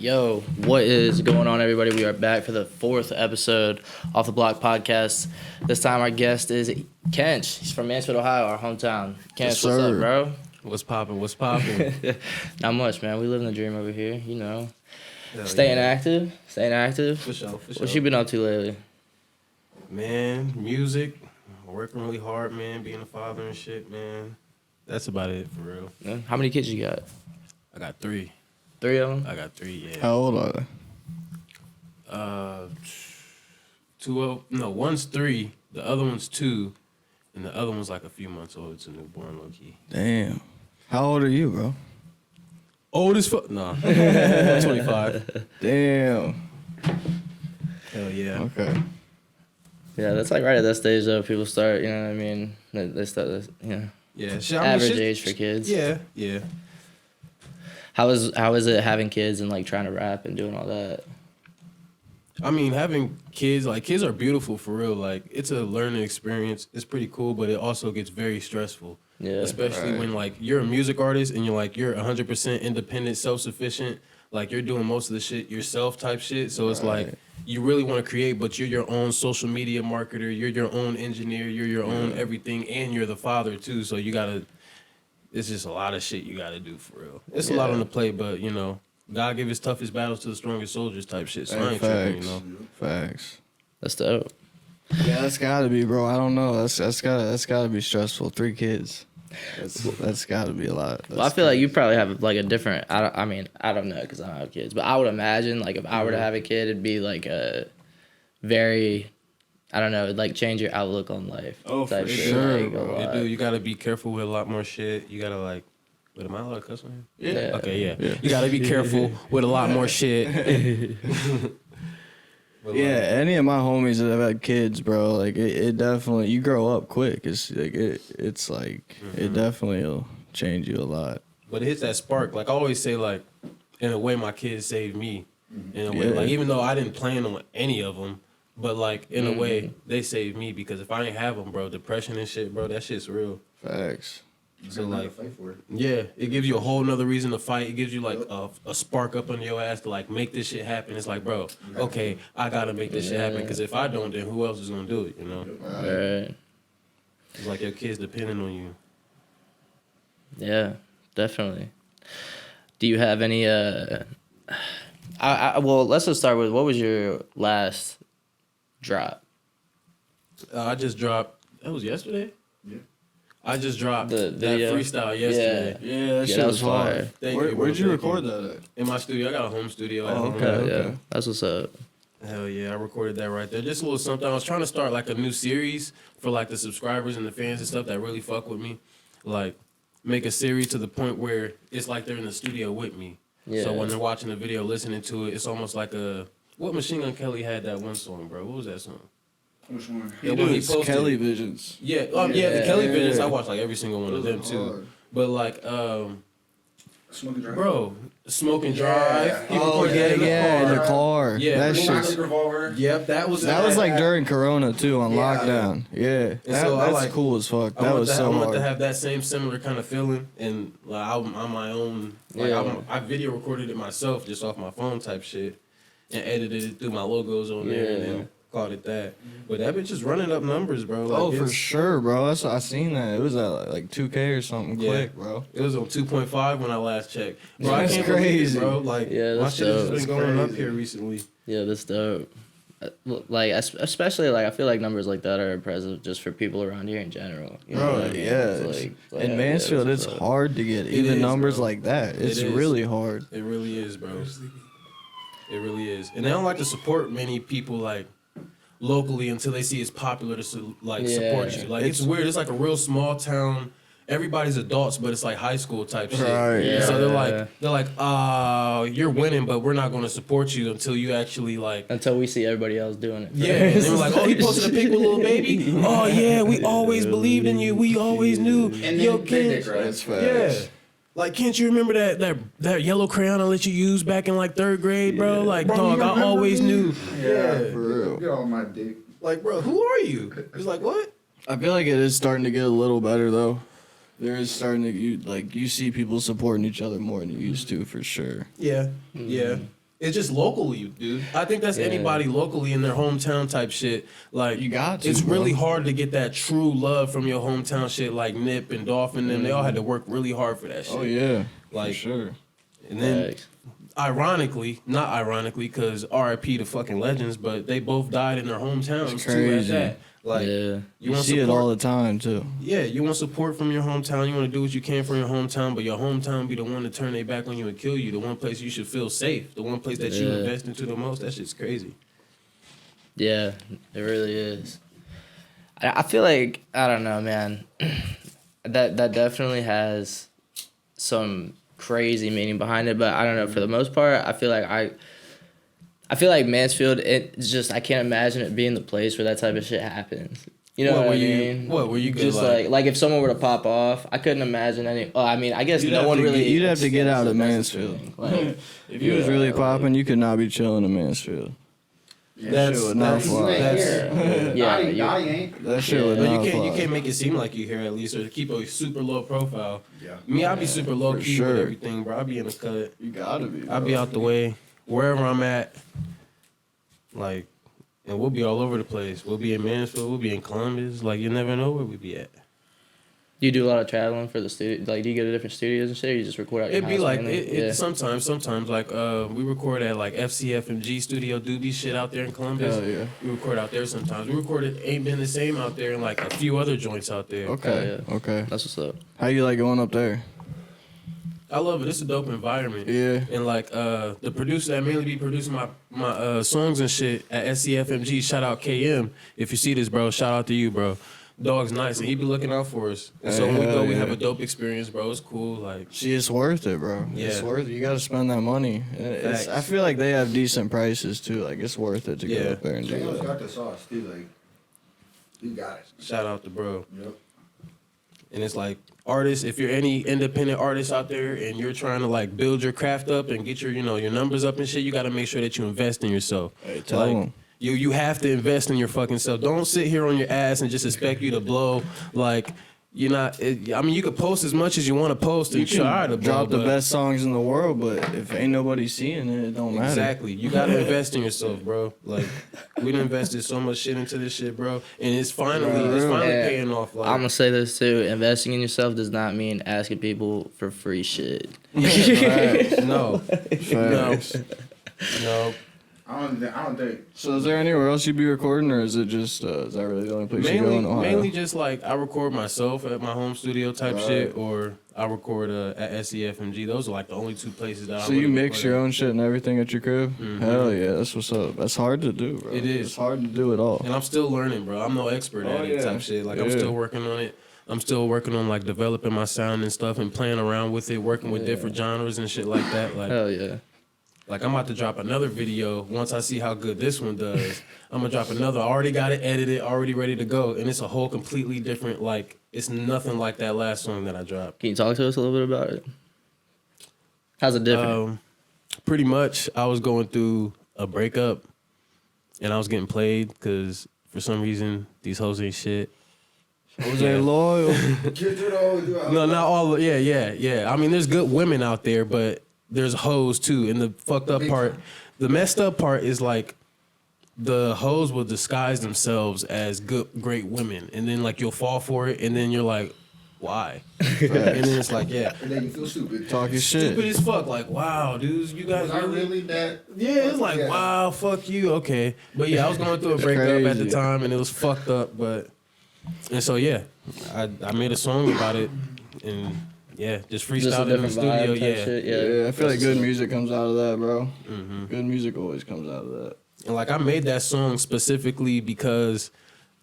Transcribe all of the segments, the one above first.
Yo, what is going on, everybody? We are back for the 4th episode off the Block podcast. This time our guest is Kench. He's from Mansfield, Ohio, our hometown. Kench, what's up, bro? What's poppin'? Not much, man. We live in the dream over here, you know. Hell Staying yeah. active. For sure. What you been up to lately? Man, music. Working really hard, man. Being a father and shit, man. That's about it, for real. Yeah. How many kids you got? I got 3. 3 of them? I got 3, yeah. How old are they? One's 3, the other one's 2, and the other one's like a few months old. It's a newborn, low-key. Damn. How old are you, bro? Old as fuck? Nah. 25. Damn. Hell yeah. Okay. Yeah, that's like right at that stage, though. People start, you know what I mean? They start, Yeah. average age for kids. Yeah. How is it having kids and like trying to rap and doing all that? I mean, having kids, like, kids are beautiful for real. Like, it's a learning experience. It's pretty cool, but it also gets very stressful. Yeah. Especially when, like, you're a music artist and you're 100% independent, self-sufficient. Like, you're doing most of the shit yourself type shit. So it's like, you really want to create, but you're your own social media marketer. You're your own engineer. You're your own everything. And you're the father, too. So you got to, it's just a lot of shit you got to do for real. It's a lot on the plate, but, you know. God give his toughest battles to the strongest soldiers type shit. So I ain't tripping, you know. Facts. That's dope. Yeah, that's gotta be, bro. I don't know. That's gotta be stressful. 3 kids. That's gotta be a lot. Well, I feel like you probably have like a different. I don't know because I don't have kids, but I would imagine like if I were to have a kid, it'd be like a very, I don't know, it'd like change your outlook on life. Oh, for shit, sure, like, bro. a lot. You gotta be careful with a lot more shit. You gotta like, wait, am I allowed to cuss on here? Yeah. Okay, yeah. You gotta be careful with a lot more shit. Yeah, any of my homies that have had kids, bro, like it definitely, you grow up quick. It's like it definitely will change you a lot. But it hits that spark. Like I always say, like, in a way, my kids saved me. In a way, Yeah. like even though I didn't plan on any of them, but like in a way, they saved me because if I didn't have them, bro, depression and shit, bro, that shit's real. Facts. So like, yeah, it gives you a whole nother reason to fight. It gives you like a spark up under your ass to like make this shit happen. It's like, bro, okay, I gotta make this shit happen because if I don't, then who else is gonna do it? You know? Right. It's like your kids depending on you. Yeah, definitely. Do you have any? Well, let's just start with what was your last drop? I just dropped. That was yesterday. Yeah. I just dropped The that video? freestyle yesterday. Yeah, that shit that was was fire. fire. Thank you, Where'd you bro. record that at? In my studio. I got a home studio at Oh, home. okay. Yeah, that's what's up. Hell yeah, I recorded that right there. Just a little something. I was trying to start like a new series for like the subscribers and the fans and stuff that really fuck with me. Like make a series to the point where it's like they're in the studio with me. Yeah. So when they're watching the video, listening to it, it's almost like what Machine Gun Kelly had that one song, bro? What was that song? Which one? The one he posted. Kelly Visions. Yeah, the Kelly videos. I watched like every single one of them too. hard. But like, Smoking Drive. bro, Smoke and Drive. He Oh recorded that yeah, in the car. Yeah, that Revolver. shit's. Revolver. Yep, that was Like during Corona too, on Yeah. lockdown. Yeah, so I that's like- cool as fuck. I That want was to, so I want hard. to have that same similar kind of feeling, and like I'm on my own. Like Yeah. I video recorded it myself, just off my phone type shit, and edited it through my logos on there, and Yeah. then called it that. But that bitch is running up numbers, bro. Like, Oh, for it's- sure, bro. I seen that. It was at like 2K or something Yeah. quick, bro. It was on 2.5 when I last checked. Bro, That's I can't believe crazy. it, bro. Like, Yeah, my that's shit has dope. just That's been going up crazy. here recently. Yeah, that's dope. Like especially like I feel like numbers like that are impressive just for people around here in general. You know Bro, what I mean? yeah. It's like, In yeah, Mansfield, that's it's what's up. hard to get It even is, numbers bro. like that. It's is. really hard. It really is, bro. It really is. And they don't like to support many people like locally until they see it's popular to support you. Like it's weird. It's like a real small town. Everybody's adults, but it's like high school type shit. Right. Yeah. So they're like, you're winning, but we're not going to support you until you actually like. Until we see everybody else doing it. Yeah, and they were like, oh, he posted a pic with little baby. Oh yeah, we always believed in you. We always knew. And Yo, then kids. That's fast. Yeah. Like, can't you remember that yellow crayon I let you use back in like 3rd grade, bro? Like, Bro, dog, you I remember always me? knew. Yeah, For real. Get on my dick. Like, bro, who are you? He's like, what? I feel like it is starting to get a little better though. There is starting to you see people supporting each other more than you used to for sure. Yeah, yeah. It's just locally, dude. I think that's anybody locally in their hometown type shit. Like, You got to, it's bro. really hard to get that true love from your hometown shit. Like Nip and Dolphin, them, they all had to work really hard for that shit. Oh yeah, Like, for sure. And then, Facts. ironically, not ironically, because R.I.P. to fucking legends, but they both died in their hometowns It's too. At crazy. that, like, Yeah. You want see it support- all the time too. Yeah, you want support from your hometown. You want to do what you can for your hometown, but your hometown be the one to turn their back on you and kill you. The one place you should feel safe. The one place that you Yeah. invest into the most. That shit's crazy. Yeah, it really is. I feel like, I don't know, man. that definitely has some crazy meaning behind it, but I don't know. For the most part, I feel like Mansfield. It's just I can't imagine it being the place where that type of shit happens. You know what I mean? What were you good, Just like if someone were to pop off, I couldn't imagine any. Oh, I mean, I guess You'd no have one to really. get- you'd have to get out of extends it Mansfield. necessarily. Like, If you was really popping, you could not be chilling in Mansfield. That's- shit would not that's- fly. that's- Yeah, Dottie, you- Dottie ain't. That shit would But not you fly. can't make it seem like you here at least, or keep a super low profile. Yeah. Me, I'll be super low For key sure. with everything, bro. I'll be in the cut. You gotta be. I'll be out the way, wherever I'm at. Like, and we'll be all over the place. We'll be in Mansfield. We'll be in Columbus. Like, you never know where we be at. you do a lot of traveling for the studio. Like, do you go to different studios and shit? Or you just record out your It'd be house like mainly? it sometimes like we record at like FCFMG Studio Doobie shit out there in Columbus. Hell yeah. We record out there sometimes. We recorded Ain't Been the Same out there and like a few other joints out there. Okay. Yeah. Okay. That's what's up. How you like going up there? I love it. It's a dope environment. Yeah. And like the producer that mainly be producing my songs and shit at SCFMG, shout out KM. If you see this, bro, shout out to you, bro. Dog's nice and he be looking out for us. And so when we Hell go, we yeah. have a dope experience, bro. It's cool. Like, See, it's worth it, bro. It's Yeah. worth it. You gotta spend that money. Facts. I feel like they have decent prices too. Like it's worth it to Yeah. go up there and do James that. got the sauce too. Like, you got it. shout out to bro. Yep. And it's like artists, if you're any independent artist out there and you're trying to like build your craft up and get your, your numbers up and shit, you got to make sure that you invest in yourself. Hey, tell like, 'em. you have to invest in your fucking self. Don't sit here on your ass and just expect you to blow. Like, you're not. I mean, you could post as much as you want to post and You try to can drop blow, the but- best songs in the world, but if ain't nobody seeing it, it don't matter. Exactly. You gotta invest in yourself, bro. Like, we done invested so much shit into this shit, bro, and it's finally Yeah. paying off. Like, I'm gonna say this too. Investing in yourself does not mean asking people for free shit. Facts. no, Facts. no. I don't think. So is there anywhere else you'd be recording, or is it just is that really the only place you go in Ohio? Mainly just like I record myself at my home studio type Right. shit, or I record at SCFMG. Those are like the only two places that. So you mix your own shit and everything at your crib? Mhm. Hell yeah, that's what's up. That's hard to do, bro. It is. It's hard to do it all. And I'm still learning, bro. I'm no expert at Oh, it yeah. type shit. Like I'm Yeah. still working on it. I'm still working on like developing my sound and stuff and playing around with it, working with different genres and shit like that. Like. Hell yeah. Like, I'm about to drop another video. Once I see how good this one does, I'm going to drop another. I already got it edited, already ready to go. And it's a whole completely different, like, it's nothing like that last song that I dropped. Can you talk to us a little bit about it? How's it different? Pretty much, I was going through a breakup, and I was getting played because, for some reason, these hoes ain't shit. Was they loyal? No, not all. Yeah. I mean, there's good women out there, but there's hoes too. And the fucked up part, the messed up part is like the hoes will disguise themselves as great women, and then like you'll fall for it, and then you're like, why? And then it's like, yeah, And then you feel stupid. Talk your shit. stupid as fuck. Like, wow, dudes, you guys Was I really that? Yeah, it's like, wow, fuck you, okay. But yeah, I was going through a breakup at the crazy. time, and it was fucked up, and so yeah, I made a song about it, and yeah, just Just a freestyled it in the different studio, vibe type yeah. shit. Yeah, I feel like good music comes out of that, bro. Mm-hmm. Good music always comes out of that. And like I made that song specifically because,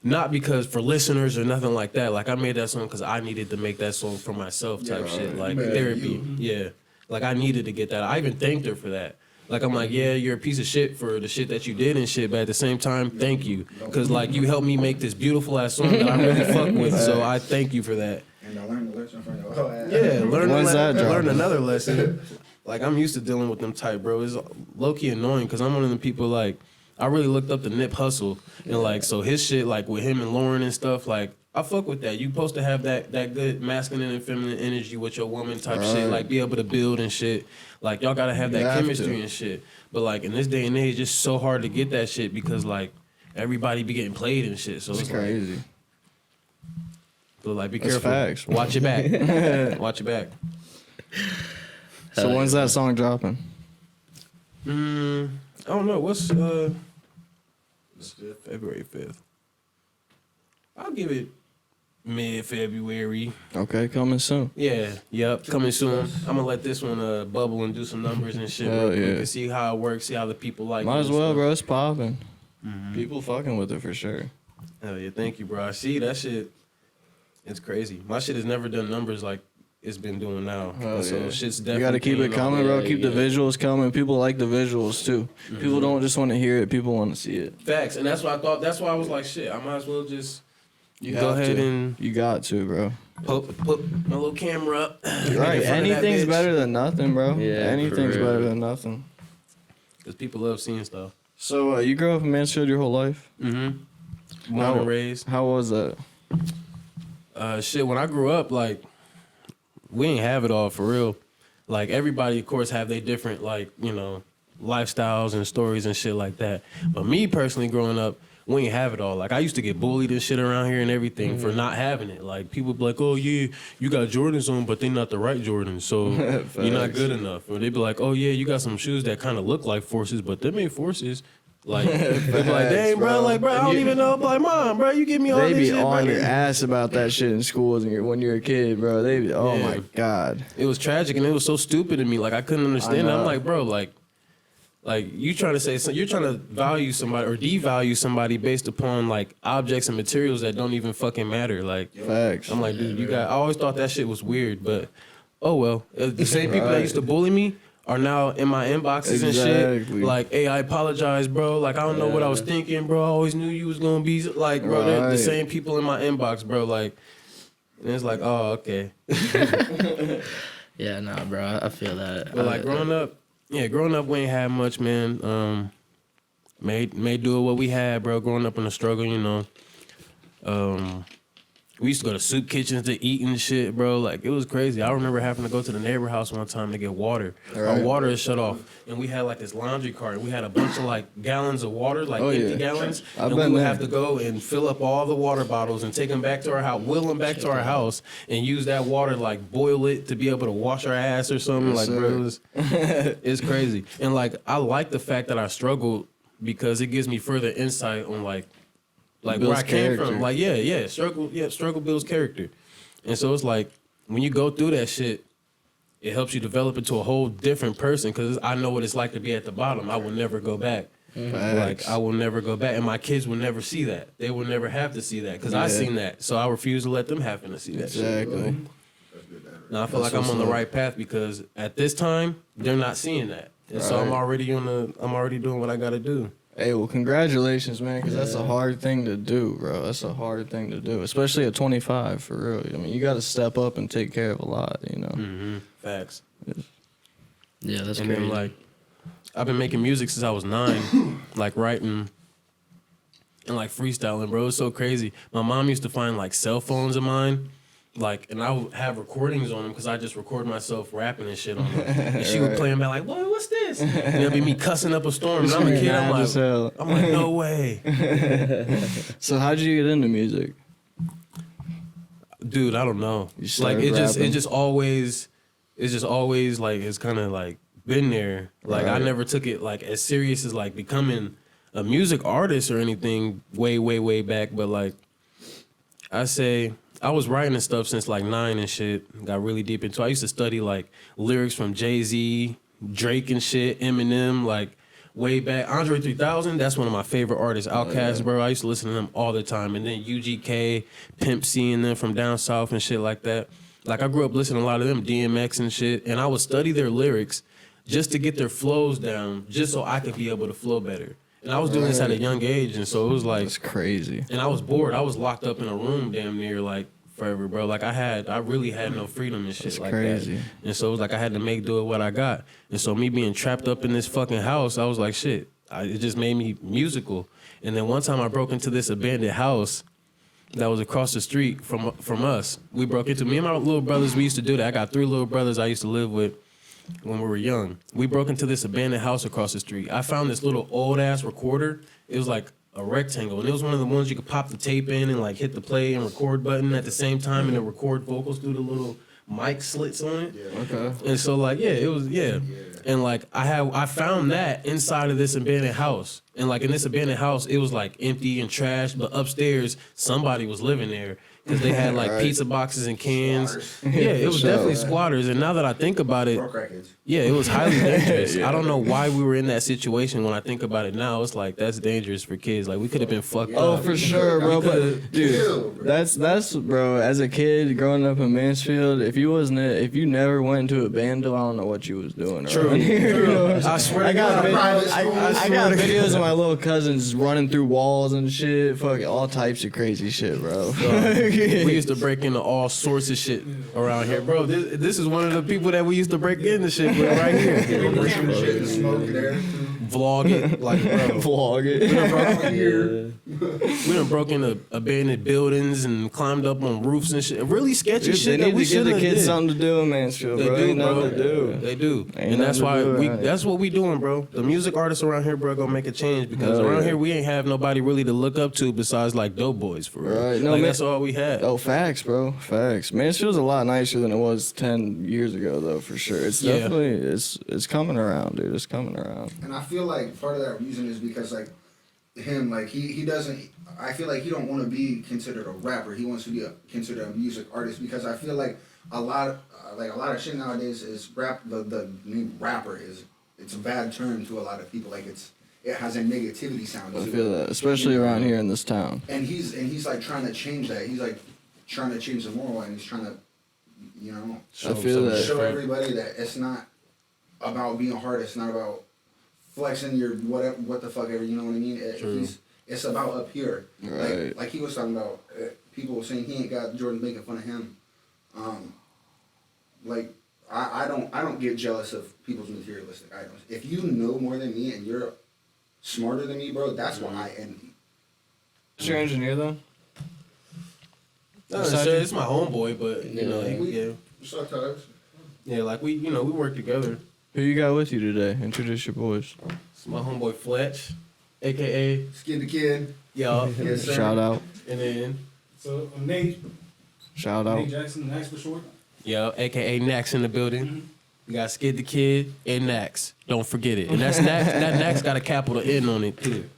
not because for listeners or nothing like that. Like I made that song because I needed to make that song for myself type Yeah, shit, like man, therapy. Yeah, like I needed to get that. I even thanked her for that. Like I'm like, yeah, you're a piece of shit for the shit that you did and shit, but at the same time, thank you, because like you helped me make this beautiful ass song that I really fuck with. So I thank you for that. And I learned the lesson from your ass. Yeah, When's that learn dropping? another lesson. Like I'm used to dealing with them type, bro. It's low key annoying because I'm one of the people like I really looked up to Nip Hustle and like so his shit like with him and Lauren and stuff like I fuck with that. You supposed to have that good masculine and feminine energy with your woman type shit. Like be able to build and shit. Like y'all gotta have that chemistry and shit. But like in this day and age, it's so hard to get that shit because like everybody be getting played and shit. So it's crazy. Like, so like be That's careful. facts. Watch your back. Watch your back. So when's that song dropping? I don't know. What's February 5th? I'll give it mid-February. Okay, coming soon. Yeah, yep, coming soon. I'm gonna let this one bubble and do some numbers and shit real quick and see how it works, see how the people like it. Might as well, bro. It's popping. Mm-hmm. People fucking with it for sure. Hell yeah, thank you, bro. I see that shit. It's crazy. My shit has never done numbers like it's been doing now. So shit's definitely. You gotta keep it coming, bro. Keep the visuals coming. People like the visuals too. People don't just want to hear it. People want to see it. Facts, and that's why I thought. That's why I was like, shit. I might as well just. You go ahead and you got to, bro. Put my little camera up. Right, anything's better than nothing, bro. Yeah, anything's better than nothing. Because people love seeing stuff. So you grew up in Mansfield your whole life? Mm-hmm. Born and raised. How was that? Shit, when I grew up, like, we ain't have it all for real. Like, everybody, of course, have their different, like, you know, lifestyles and stories and shit like that. But me personally, growing up, we ain't have it all. Like, I used to get bullied and shit around here and everything for not having it. Like, people be like, oh, yeah, you got Jordans on, but they not the right Jordans, so you're not good enough. Or they be like, oh, yeah, you got some shoes that kind of look like Forces, but them ain't Forces. Like, they be like, dang, bro, like, bro, I don't even know. I'm like, Mom, bro, you give me all this shit, They be on bro. your ass about that shit in schools when you're a kid, bro. They be, oh, my God. It was tragic, and it was so stupid to me. Like, I couldn't understand it. I'm like, bro, like you trying to say you're trying to value somebody or devalue somebody based upon like objects and materials that don't even fucking matter. Like, facts. I'm like, dude, I always thought that shit was weird, but oh well. The same people that used to bully me are now in my inboxes and shit. Like, hey, I apologize, bro. Like, I don't know what I was thinking, bro. I always knew you was gonna be like, bro. They're the same people in my inbox, bro. Like, and it's like, oh, okay. Yeah, nah, bro. I feel that. But like growing up, we ain't had much, man. Made do with what we had, bro. Growing up in the struggle, you know. We used to go to soup kitchens to eat and shit, bro. Like, it was crazy. I remember having to go to the neighbor house one time to get water. Our water is shut off. And we had, like, this laundry cart. We had a bunch of, like, gallons of water, like empty gallons. And we would have to go and fill up all the water bottles and take them back to our house, wheel them back to our house, and use that water, like, boil it to be able to wash our ass or something. Like, bro, it's crazy. And, like, I like the fact that I struggled because it gives me further insight on, like where I came from. Like, struggle builds character. And so it's like, when you go through that shit, it helps you develop into a whole different person because I know what it's like to be at the bottom. I will never go back. Like, I will never go back. And my kids will never see that. They will never have to see that because I seen that. So I refuse to let them happen to see that shit. Now, I feel like I'm on the right path because at this time, they're not seeing that. And so I'm already doing what I got to do. Hey, well, congratulations, man, because that's a hard thing to do, bro. That's a hard thing to do, especially at 25, for real. I mean, you got to step up and take care of a lot, you know? Mm-hmm. Facts. Yeah, that's and crazy. then, like, I've been making music since I was 9, like, writing and, like, freestyling, bro. It's so crazy. My mom used to find, like, cell phones of mine. Like, and I would have recordings on them because I just record myself rapping and shit on them. And she would play them back like, what's this? And it'll be me cussing up a storm. And I'm a kid. I'm like, no way. So how'd you get into music? Dude, I don't know. Like, it just always like, it's kind of like been there. Like, I never took it like as serious as like becoming a music artist or anything way back. But like, I say, I was writing and stuff since like 9 and shit. Got really deep into it. I used to study like lyrics from Jay-Z, Drake and shit, Eminem, like way back. Andre 3000, that's one of my favorite artists. Outkast, bro. I used to listen to them all the time. And then UGK, Pimp C and them from down south and shit like that. Like, I grew up listening to a lot of them, DMX and shit. And I would study their lyrics just to get their flows down, just so I could be able to flow better. And I was doing this at a young age, and so it was like... That's crazy. And I was bored. I was locked up in a room damn near, like, forever, bro. Like, I really had no freedom and shit. That's like crazy. That. And so it was like I had to make do with what I got. And so me being trapped up in this fucking house, I was like, shit. It just made me musical. And then one time I broke into this abandoned house, that was across the street from us. We broke into, me and my little brothers, we used to do that. I got 3 little brothers I used to live with when we were young. We broke into this abandoned house across the street. I found this little old ass recorder. It was like a rectangle, and it was one of the ones you could pop the tape in and like hit the play and record button at the same time, and then record vocals through the little mic slits on it. Okay. And so like, yeah, it was, yeah. And like I found that inside of this abandoned house. And like in this abandoned house, it was like empty and trash, but upstairs somebody was living there because they had like pizza boxes and cans. Yeah, it was definitely squatters. And now that I think about it, Broke records. yeah, it was highly dangerous. I don't know why we were in that situation. When I think about it now, it's like that's dangerous for kids. Like we could have been fucked Oh, up. for sure, bro. But dude, that's bro. As a kid growing up in Mansfield, if you never went into a band, I don't know what you was doing. True. around here, you know? I swear I to got God. I got videos of my little cousins running through walls and shit, fucking all types of crazy shit, bro. We used to break into all sorts of shit around here, bro. This is one of the people that we used to break into shit with right here. Shit and smoke there. Vlog it, like, bro. Vlog it. We done broke into abandoned buildings and climbed up on roofs and shit. Really sketchy Dude, shit they that need we to give the shouldn't have kids did. something to do in Mansfield, They bro. do, Ain't bro. nothing to do. They do, Ain't and that's nothing to why do, we. right. That's what we doing, bro. The music artists around here, bro, gonna make a change because Hell around yeah. here we ain't have nobody really to look up to besides like dope boys for real. Right. No, Like, man- that's all we had. Oh, facts, bro. Facts. Mansfield's a lot nicer than it was 10 years ago, though, for sure. It's Yeah. definitely, it's coming around, dude. It's coming around. And I feel like part of that reason is because like him, like he doesn't. I feel like he don't want to be considered a rapper. He wants to be considered a music artist because I feel like a lot of shit nowadays is rap. The new rapper is it's a bad term to a lot of people. Like it has a negativity sound. I to feel it. that, especially around here in this town. And he's like trying to change that. He's like trying to change the moral, and he's trying to, I feel that. show everybody that it's not about being hard. It's not about flexing your what the fuck ever. You know what I mean? It's about up here. Right. Like he was talking about. People were saying he ain't got Jordan making fun of him. Like I don't get jealous of people's materialistic items. If you know more than me and you're smarter than me, bro, that's why I envy. What's your engineer, though? No, it's my homeboy, but yeah, What's up, Tubbs? yeah, like we work together. Who you got with you today? Introduce your boys. It's my homeboy Fletch, aka Skid the Kid. y'all, Yes, sir. Shout out. and then So I'm Nate, Shout Nate out. Jackson, Nax for short. aka Nax in the building. We got Skid the Kid and Nax. Don't forget it. And that's Nax. That Nax got a capital N on it too.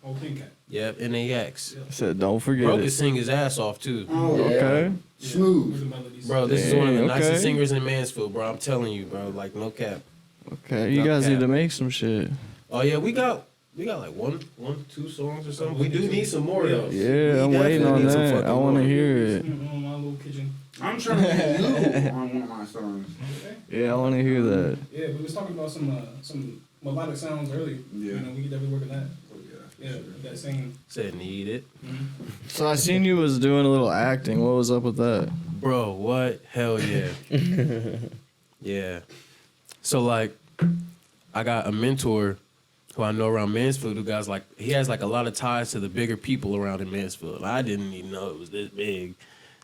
Oh, pink cat. Yep, N-A-X. I said, don't forget Bro can it. sing his ass off too. Oh, Okay. Smooth. With the melodies. Bro, this is one of the Dang, nicest okay. singers in Mansfield, bro. I'm telling you, bro. Like, no cap. Okay. You guys need to make some shit. Oh, yeah, we got like one, 2 songs or something. We do need some more, though. Yeah, I'm We waiting definitely on need some that. fucking I want to more. hear it. On my little kitchen. I'm trying to get you on one of my songs. Okay. Yeah, I want to hear that. Yeah, we was talking about some melodic sounds earlier. Yeah. You know, we could definitely work on that. Oh, Yeah, that same. Said need it. So I seen you was doing a little acting. What was up with that? Bro, what? Hell yeah. Yeah. So, like, I got a mentor who I know around Mansfield he has like a lot of ties to the bigger people around in Mansfield. I didn't even know it was this big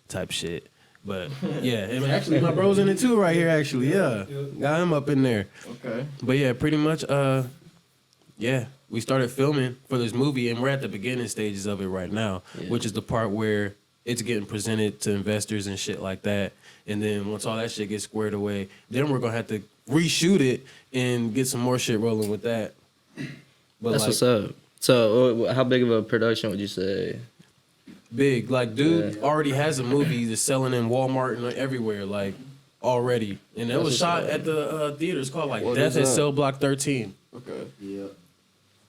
type shit. But yeah, and actually my bro's in it too right here actually. Yeah. Got him up in there. Okay. But yeah, pretty much yeah, we started filming for this movie and we're at the beginning stages of it right now, which is the part where it's getting presented to investors and shit like that. And then once all that shit gets squared away, then we're gonna have to reshoot it and get some more shit rolling with that. But That's like, what's up. So, how big of a production would you say? big, like dude already has a movie that's selling in Walmart and everywhere, like already. And it was shot at the theater. It's called like What Death is at that? Cell Block 13. Okay. Yeah.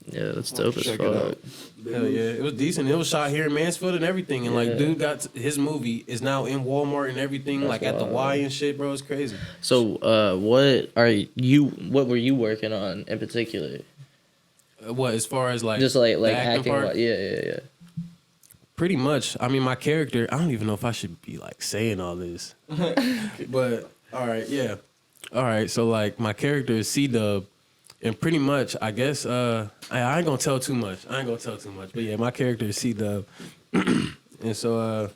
Yeah, that's dope as Check it out. fuck. Hell yeah, it was decent. It was shot here in Mansfield and everything. And like, dude got his movie is now in Walmart and everything, That's like at the wild. Y and shit, bro. It's crazy. So, what were you working on in particular? What as far as like Just like the acting, part? yeah. Pretty much. I mean, my character. I don't even know if I should be like saying all this, but all right, yeah, all right. So like, my character is C-Dub. And pretty much, I guess, I ain't gonna tell too much. But yeah, my character is C-Dub. And And so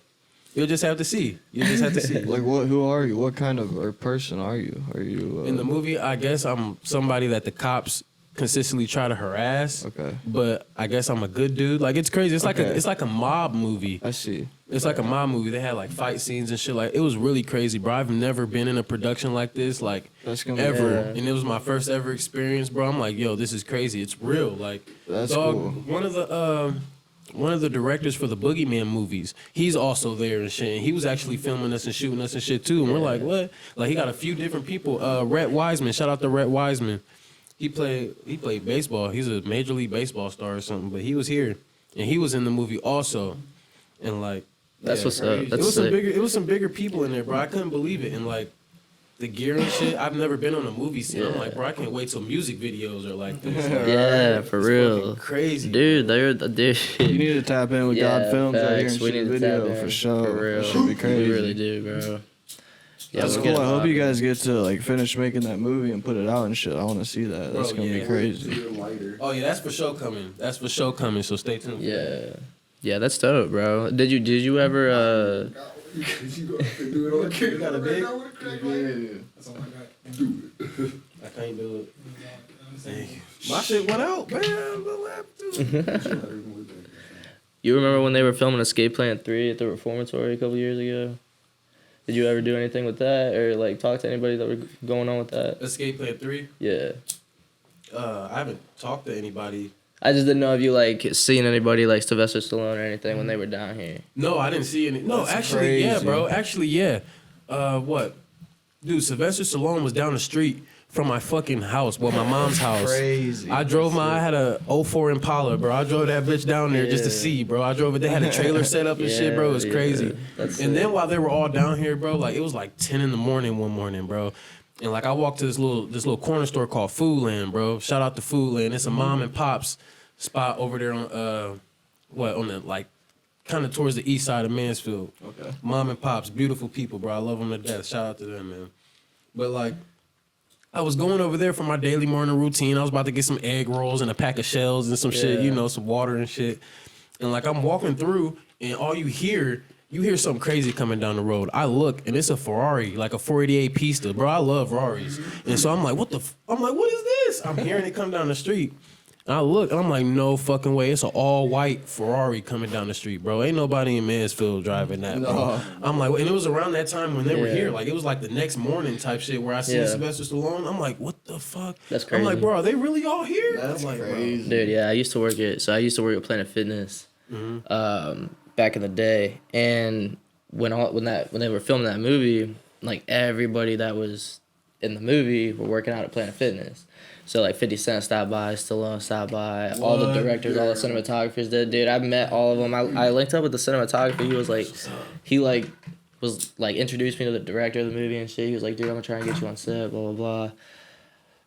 you'll just have to see. You just have to see. Like what? Who are you? What kind of or person are you? Are you In the movie, I guess I'm somebody that the cops consistently try to harass. Okay. But I guess I'm a good dude. Like it's crazy. It's like a mob movie. I see. It's like a mob movie. They had like fight scenes and shit. Like it was really crazy, bro. I've never been in a production like this, like That's gonna be ever. Yeah. And it was my first ever experience, bro. I'm like, yo, this is crazy. It's real. Like, That's dog, cool. one of the directors for the Boogeyman movies, he's also there and shit. And he was actually filming us and shooting us and shit too. And we're like, what? Like he got a few different people. Rhett Wiseman, shout out to Rhett Wiseman. He played baseball. He's a Major League Baseball star or something. But he was here, and he was in the movie also. And like, That's what's up. it That's was some sick. bigger. It was some bigger people in there, bro. I couldn't believe it. And like, the gear and shit. I've never been on a movie scene. I'm like, bro, I can't wait till music videos are like this. Like, Yeah, for it's real. fucking crazy, Dude, they're the dude. You need to tap in with Yeah, God Films out here facts. and We shoot a need to tap video in, for sure. for real. That should be crazy. We really do, bro. Yeah, That's we'll cool. get it I hope you poppin'. guys get to like finish making that movie and put it out and shit. I want to see that. That's Bro, gonna yeah. be crazy. Oh yeah, that's for sure coming. That's for sure coming. So stay tuned. Yeah. Yeah, that's dope, bro. Did you ever You got a big? That's all I got. I can't do it. I'm saying, My shit went out, man. Little app too. You remember when they were filming Escape Plan 3 at the Reformatory a couple years ago? Did you ever do anything with that or like talk to anybody that were going on with that? Escape Plan 3. Yeah. I haven't talked to anybody. I just didn't know if you like seen anybody like Sylvester Stallone or anything when they were down here. No, I didn't see any. No, That's actually, yeah, crazy. bro. Actually, yeah. What? Dude, Sylvester Stallone was down the street from my fucking house. Well, my mom's house. Crazy. I had a 04 Impala, bro. I drove that bitch down there just to Yeah. see, bro. I drove it. They had a trailer set up and shit, bro. It was Yeah, crazy. yeah. That's And sick. then while they were all down here, bro, like it was like 10 in the morning one morning, bro. And like I walked to this little corner store called Foodland, bro. Shout out to Foodland. It's a mom and pops spot over there on on the like kind of towards the east side of Mansfield. Okay. Mom and pops, beautiful people, bro. I love them to death. Shout out to them, man. But like, I was going over there for my daily morning routine. I was about to get some egg rolls and a pack of shells and some shit, you know, some water and shit. And like, I'm walking through, and all you hear something crazy coming down the road. I look, and it's a Ferrari, like a 488 Pista, bro. I love Ferraris, and so I'm like, what is this? I'm hearing it come down the street. And I look, and I'm like, no fucking way. It's an all-white Ferrari coming down the street, bro. Ain't nobody in Mansfield driving that, bro. No. I'm like, and it was around that time when they were Yeah. here. Like, it was like the next morning type shit where I see Yeah. Sylvester Stallone. I'm like, what the fuck? That's I'm like, crazy. bro, are they really all here? That's I'm like, crazy. Dude, yeah, I used to work at Planet Fitness back in the day. And when they were filming that movie, like everybody that was in the movie were working out at Planet Fitness. So like 50 Cent stopped by, Stallone stopped by, all the What? directors, all the cinematographers did. Dude, I met all of them. I linked up with the cinematographer. He was introduced me to the director of the movie and shit. He was like, dude, I'm gonna try and get you on set, blah blah blah.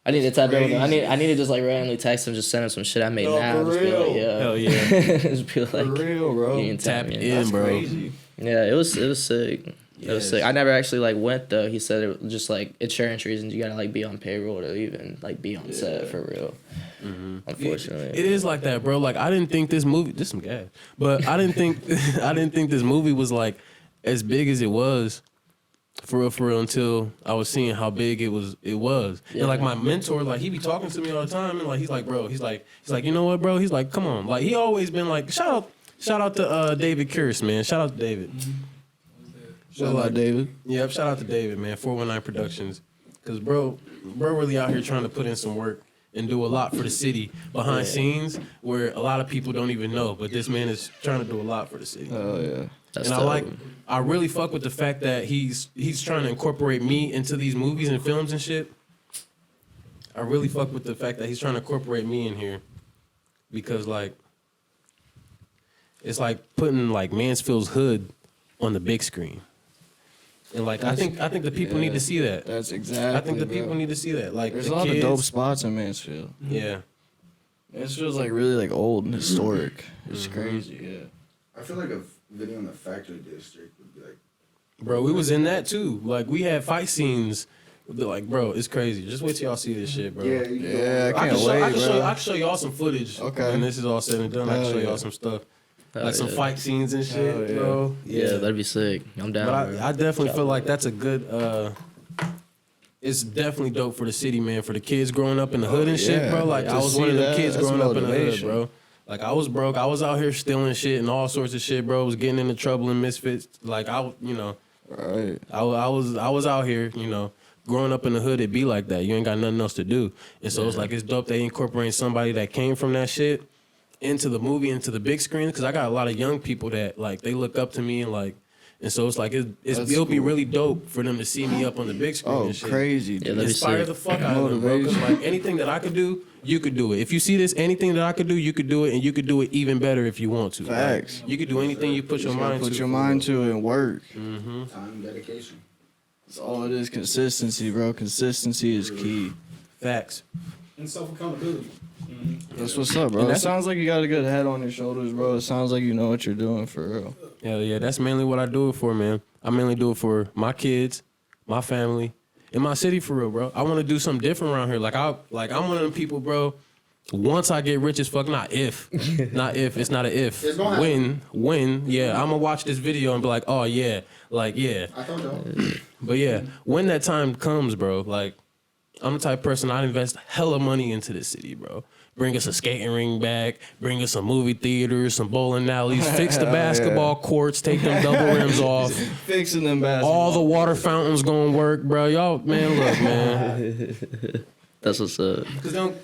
I need to type in with him. I need to just like randomly text him, just send him some shit I made No, now. for Just be like, real. yeah. Hell yeah. Just be like, For real, bro. you can Tap me in, bro. Crazy. Yeah, it was sick. It was Yes. sick. I never actually like went though. He said it was just like insurance reasons. You gotta like be on payroll to even like be on set for real. Unfortunately, It is like that, bro. Like, I didn't think this movie, this some gas, but I didn't think this movie was like as big as it was. For real, until I was seeing how big it was. Yeah. And like my mentor, like he be talking to me all the time, and like he's like, bro, he's like, you know what, bro? He's like, come on, like he always been like, shout out to David Kirst, man. Shout out to David. Shout out, David. Yep, shout out to David, man. 419 Productions, cause bro really out here trying to put in some work and do a lot for the city behind scenes where a lot of people don't even know. But this man is trying to do a lot for the city. Oh yeah. that's And dope. I really fuck with the fact that he's trying to incorporate me into these movies and films and shit. I really fuck with the fact that he's trying to incorporate me in here, because like it's like putting like Mansfield's hood on the big screen. And like I think the people need to see that. That's exactly. I think the bro. people need to see that. Like There's the a lot kids, of dope spots in Mansfield. Yeah. Mansfield's like really like old and historic. It's crazy. Yeah. I feel like a video in the factory district would be like. Bro, we was in that too. Like we had fight scenes. Like, bro, it's crazy. Just wait till y'all see this shit, bro. Yeah, you Yeah, know, I can't wait, I bro. can show y'all some footage. Okay. When this is all said and done, I can Hell show yeah. y'all some stuff. like some yeah. fight scenes and shit, Hell yeah. bro. Yeah, that'd be sick. I'm down. But bro. I definitely feel like that's a good. It's definitely dope for the city, man. For the kids growing up in the hood and shit, yeah. bro. Like To I was see one of them that, kids that's growing up in the hood, motivation. bro. Like I was broke. I was out here stealing shit and all sorts of shit, bro. Was getting into trouble and misfits. Like Right. I was out here, growing up in the hood. It be like that. You ain't got nothing else to do, and so it's like it's dope they incorporate somebody that came from that shit into the movie, into the big screen. Because I got a lot of young people that like they look up to me and like. And so it's like it'll be really dope for them to see me up on the big screen Oh, and shit. crazy. Yeah, Dude. that'd be Inspire sick. the fuck out of them, bro. Because like anything that I could do, you could do it. If you see this, anything that I could do, you could do it, and you could do it even better if you want to. Facts. Like, you could do anything you put your mind to. Put your mind to it and work. Time, dedication. That's all it is. Consistency, bro. Consistency is key. Facts. And self accountability. That's what's up, bro. And It that's- sounds like you got a good head on your shoulders, bro. It sounds like you know what you're doing for real. Hell yeah, that's mainly what I do it for, man. I mainly do it for my kids, my family, and my city for real, bro. I want to do something different around here. I'm one of them people, bro. Once I get rich as fuck, not if, it's not an if. It's gonna When, yeah, I'm gonna watch this video and be like, oh yeah, like yeah. I thought that. But yeah, when that time comes, bro, like I'm the type of person I'd invest hella money into this city, bro. Bring us a skating ring back, bring us some movie theaters, some bowling alleys, fix the basketball courts, take them double rims off. Fixing them basketball. All the water fountains gonna work, bro. Y'all, man, look, man. That's what's up. Cause they don't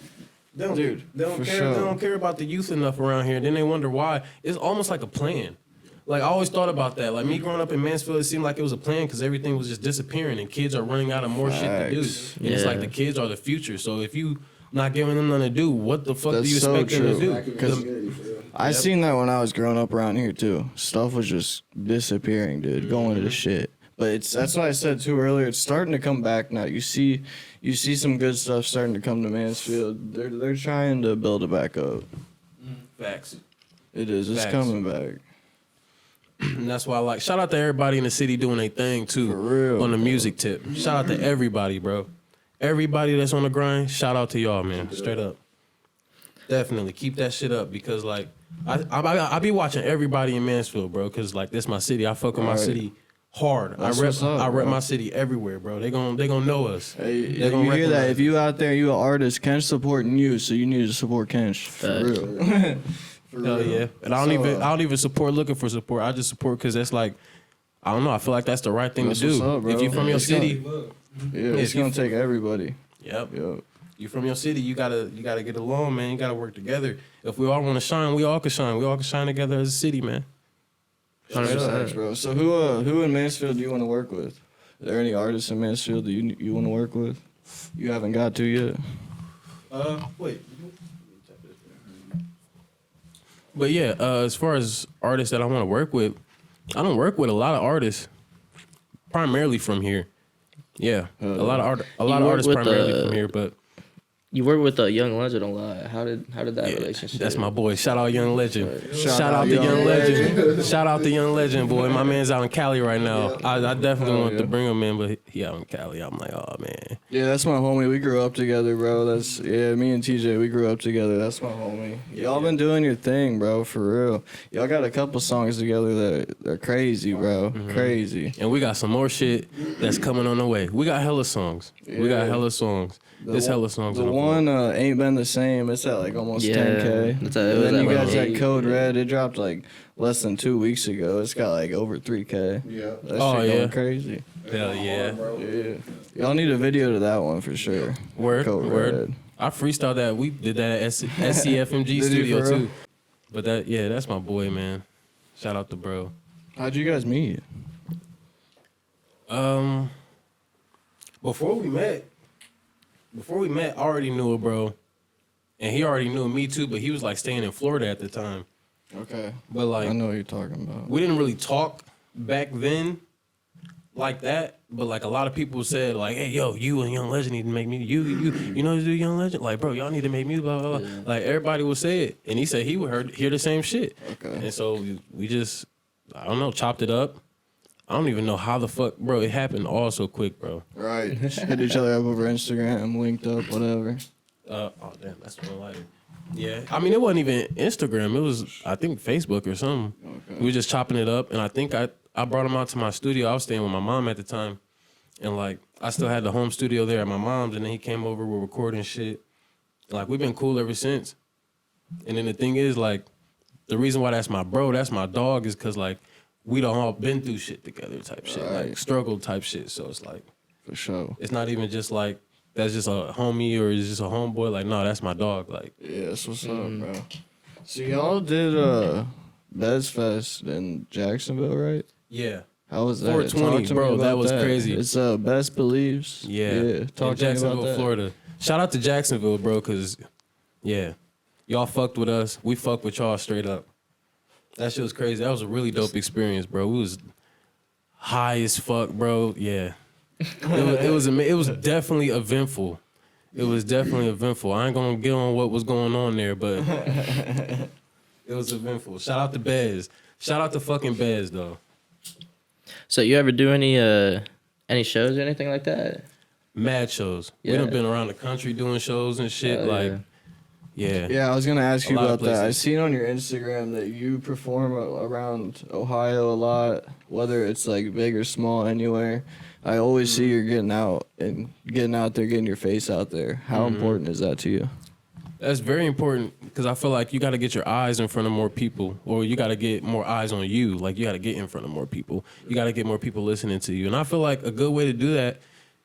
for care. sure. They don't care about the youth enough around here. Then they wonder why. It's almost like a plan. Like I always thought about that. Like me growing up in Mansfield, it seemed like it was a plan because everything was just disappearing and kids are running out of more shit to do. Facts. And it's like Yeah. the kids are the future. So if you not giving them nothing to do, what the fuck do That's you so expect them to true. do? Back in the 'Cause- community for real. I seen that when I was growing up around here too. Stuff was just disappearing, dude, going to the shit. But that's what I said too earlier. It's starting to come back now. You see some good stuff starting to come to Mansfield. They're trying to build it back up. Facts. It is. It's Facts. coming back. And that's why I like shout out to everybody in the city doing their thing too. For real, On the music tip. Shout out to everybody, bro. Everybody that's on the grind, shout out to y'all, man. Straight up. Definitely. Keep that shit up because like I be watching everybody in Mansfield, bro, because like this my city. I fuck with my Right. city hard. That's what's up, I rep bro. my city everywhere, bro. They gon' know us. Hey, They you gonna hear that? recognize If you out there, you an artist, Ken's supporting you, so you need to support Ken. For Facts. real. For Hell real. yeah. And I So, don't even support looking for support. I just support because that's like I don't know. I feel like that's the right thing That's to do. what's up, bro. If you from your It's city, Love. Yeah, it's if you- gonna take everybody. yep. Yep. You from your city, you gotta get along, man. You gotta work together. If we all want to shine, we all can shine. We all can shine together as a city, man. 100%. Facts, bro. So who in Mansfield do you want to work with? Are there any artists in Mansfield that you want to work with? You haven't got to yet. Wait. But yeah, as far as artists that I want to work with, I don't work with a lot of artists, primarily from here. Yeah, a lot of work artists with primarily from here, but You work with a Young Legend a lot. How did that relationship? that's my boy. Shout out Young Legend. Shout Shout out out to Young Young Legend. Shout out to Young Legend, boy. My man's out in Cali right now. I definitely want to bring him in, but he out in Cali. I'm like, oh man. Yeah, that's my homie. We grew up together, bro. Me and TJ, we grew up together. That's my homie. Y'all been doing your thing, bro, for real. Y'all got a couple songs together that are crazy, bro. Crazy. And we got some more shit that's coming on the way. We got hella songs. We got Yeah. hella songs. There's hella songs. The on one Ain't Been the Same. It's at like almost Yeah, 10K. it's And at- it was then at you like guys had 8. Code Red. It dropped like less than 2 weeks ago. It's got like over 3K. Yeah. That Oh, shit yeah. going crazy. Hell yeah. Yeah. Y'all need a video to that one for sure. Word, Code word. Red. I freestyled that. We did that at SCFMG Did you studio for real? too. But that's my boy, man. Shout out to bro. How'd you guys meet? Before we met, I already knew a bro, and he already knew me too. But he was like staying in Florida at the time. Okay. But like I know what you're talking about. we didn't really talk back then like that. But like a lot of people said, like, "Hey, yo, you and Young Legend need to make music. You know how to do Young Legend? Like, bro, y'all need to make music. Blah blah blah." Like everybody would say it, and he said he would hear the same shit. Okay. And so we just, I don't know, chopped it up. I don't even know how the fuck, bro. It happened all so quick, bro. Right. Hit each other up over Instagram, linked up, whatever. Oh damn, that's the one lighter. Yeah, I mean, it wasn't even Instagram. It was, I think, Facebook or something. Okay. We were just chopping it up, and I think I brought him out to my studio. I was staying with my mom at the time, and like I still had the home studio there at my mom's, and then he came over. We're recording shit. Like we've been cool ever since. And then the thing is, like, the reason why that's my bro, that's my dog, is because like we done all been through shit together, type shit, Right. like struggle type shit. So it's like For sure. it's not even just like that's just a homie or it's just a homeboy. Like, no, that's my dog. Like, Yeah, that's what's up, bro. So y'all did Bez Fest in Jacksonville, right? yeah. How was that? 420, Talk to me bro, about that was crazy. It's Best Believes. Yeah. Yeah. In Talk to me about Jacksonville, that. Florida. Shout out to Jacksonville, bro, because, yeah, y'all fucked with us. We fucked with y'all straight up. That shit was crazy. That was a really dope experience, bro. We was high as fuck, bro. Yeah. It was definitely eventful. It was definitely eventful. I ain't gonna get on what was going on there, but it was eventful. Shout out to Bez. Shout out to fucking Bez, though. So you ever do any shows or anything like that? Mad shows. We Yeah. done been around the country doing shows and shit. Hell like, yeah. yeah. Yeah, I was gonna ask A you lot of about that. I places. seen on your Instagram that you perform around Ohio a lot, whether it's like big or small, anywhere. I always see you're getting out there, getting your face out there. How important is that to you? That's very important because I feel like you got to get your eyes in front of more people, or you got to get more eyes on you. Like, you got to get in front of more people. You got to get more people listening to you. And I feel like a good way to do that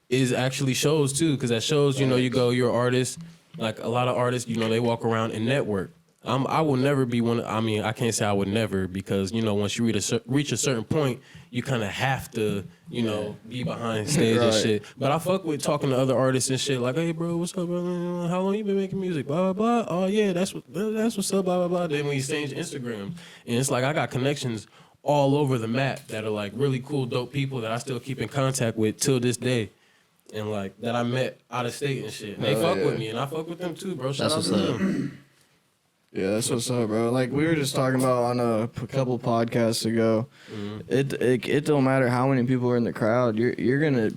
is actually shows too, because at shows, you know, you go, you're an artist. Like a lot of artists, you know, they walk around and network. I will never be one. I mean, I can't say I would never, because, you know, once you reach a certain point, you kind of have to, you know, be behind stage and Right. shit. But I fuck with talking to other artists and shit. Like, hey, bro, what's up, bro? How long you been making music? Blah, blah, blah. Oh, yeah, that's what's up, blah, blah, blah. Then we exchange Instagram. And it's like I got connections all over the map that are, like, really cool, dope people that I still keep in contact with till this day. And, like, that I met out of state and shit. And they fuck with me, and I fuck with them, too, bro. Shout That's out to what's them. Yeah, that's what's up, bro. Like we were just talking about on a couple podcasts ago. It don't matter how many people are in the crowd. You're gonna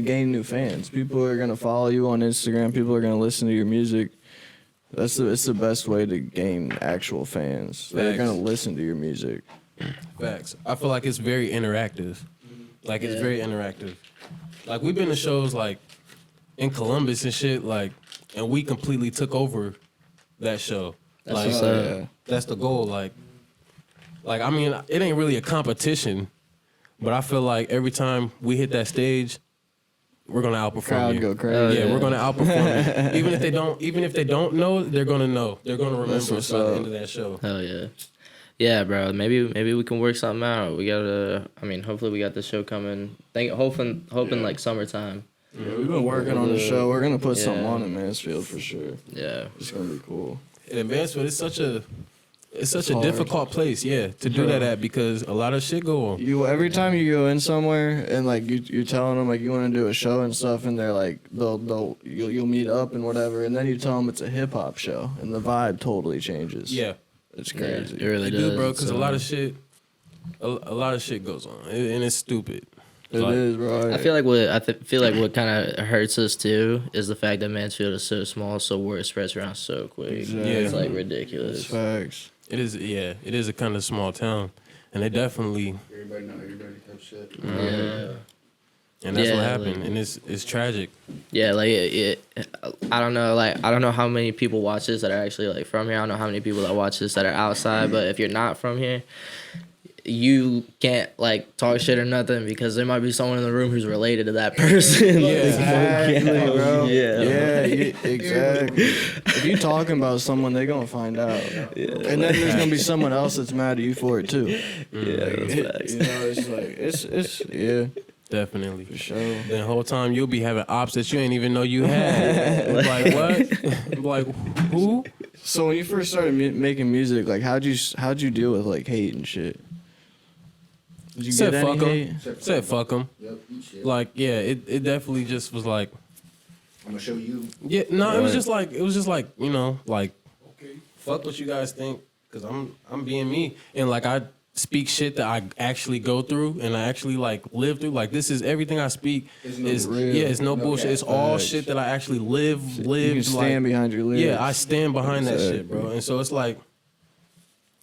gain new fans. People are gonna follow you on Instagram. People are gonna listen to your music. It's the best way to gain actual fans. They're Facts. gonna listen to your music. Facts. I feel like it's very interactive. Like, it's very interactive. Like, we've been to shows, like, in Columbus and shit, like, and we completely took over that show. That's Like, what's up. that's the goal. Like, I mean, it ain't really a competition, but I feel like every time we hit that stage, we're gonna outperform Crowd you. go crazy. Yeah, we're gonna outperform you. Even if they don't know, they're gonna know. They're gonna remember That's us what's by the up. end of that show. Hell yeah. Yeah, bro. Maybe we can work something out. We gotta. I mean, hopefully we got the show coming. Hoping like summertime. Yeah, we've been working on the show. We're gonna put something Yeah. on in Mansfield for sure. Yeah. It's gonna be cool. And Mansfield, it's such a hard. difficult place, to do that at, because a lot of shit go on. Every time you go in somewhere and like you're telling them like you want to do a show and stuff, and they're like you'll meet up and whatever, and then you tell them it's a hip hop show and the vibe totally changes. Yeah, It's Yeah, crazy. it really they does. do, bro. Because So- a lot of shit goes on, and it's stupid. It is, bro. I feel like what kind of hurts us too is the fact that Mansfield is so small, so word spreads around so quick. Exactly. It's like It's ridiculous. facts. It is, it is a kind of small town, and they definitely, Everybody know everybody type shit. Yeah. and that's Yeah, what happened, like- and it's tragic. Yeah, like I don't know how many people watch this that are actually like from here. I don't know how many people that watch this that are outside, but if you're not from here, you can't like talk shit or nothing because there might be someone in the room who's related to that person. Exactly, bro. Yeah. Exactly. If you talking about someone, they gonna find out, and then there's gonna be someone else that's mad at you for it too. Yeah, that's facts. You know, it's like it's yeah, Definitely. for sure. The whole time you'll be having ops that you ain't even know you had. Like, what? Like, who? So when you first started making music, like how'd you deal with like hate and shit? Did you Said get any fuck hate? 'em. Said fuck 'em. Yep, eat shit. Like, yeah, it definitely just was like, I'm gonna show you. yeah, no, it was Right. just like, you know, like, fuck what you guys think, cause I'm being me, and like I speak shit that I actually go through and I actually like live through. Like this is everything I speak is real. yeah, it's no bullshit. It's all shit that I actually lived. You can stand behind your lyrics. Yeah, I stand behind that shit, bro. And so it's like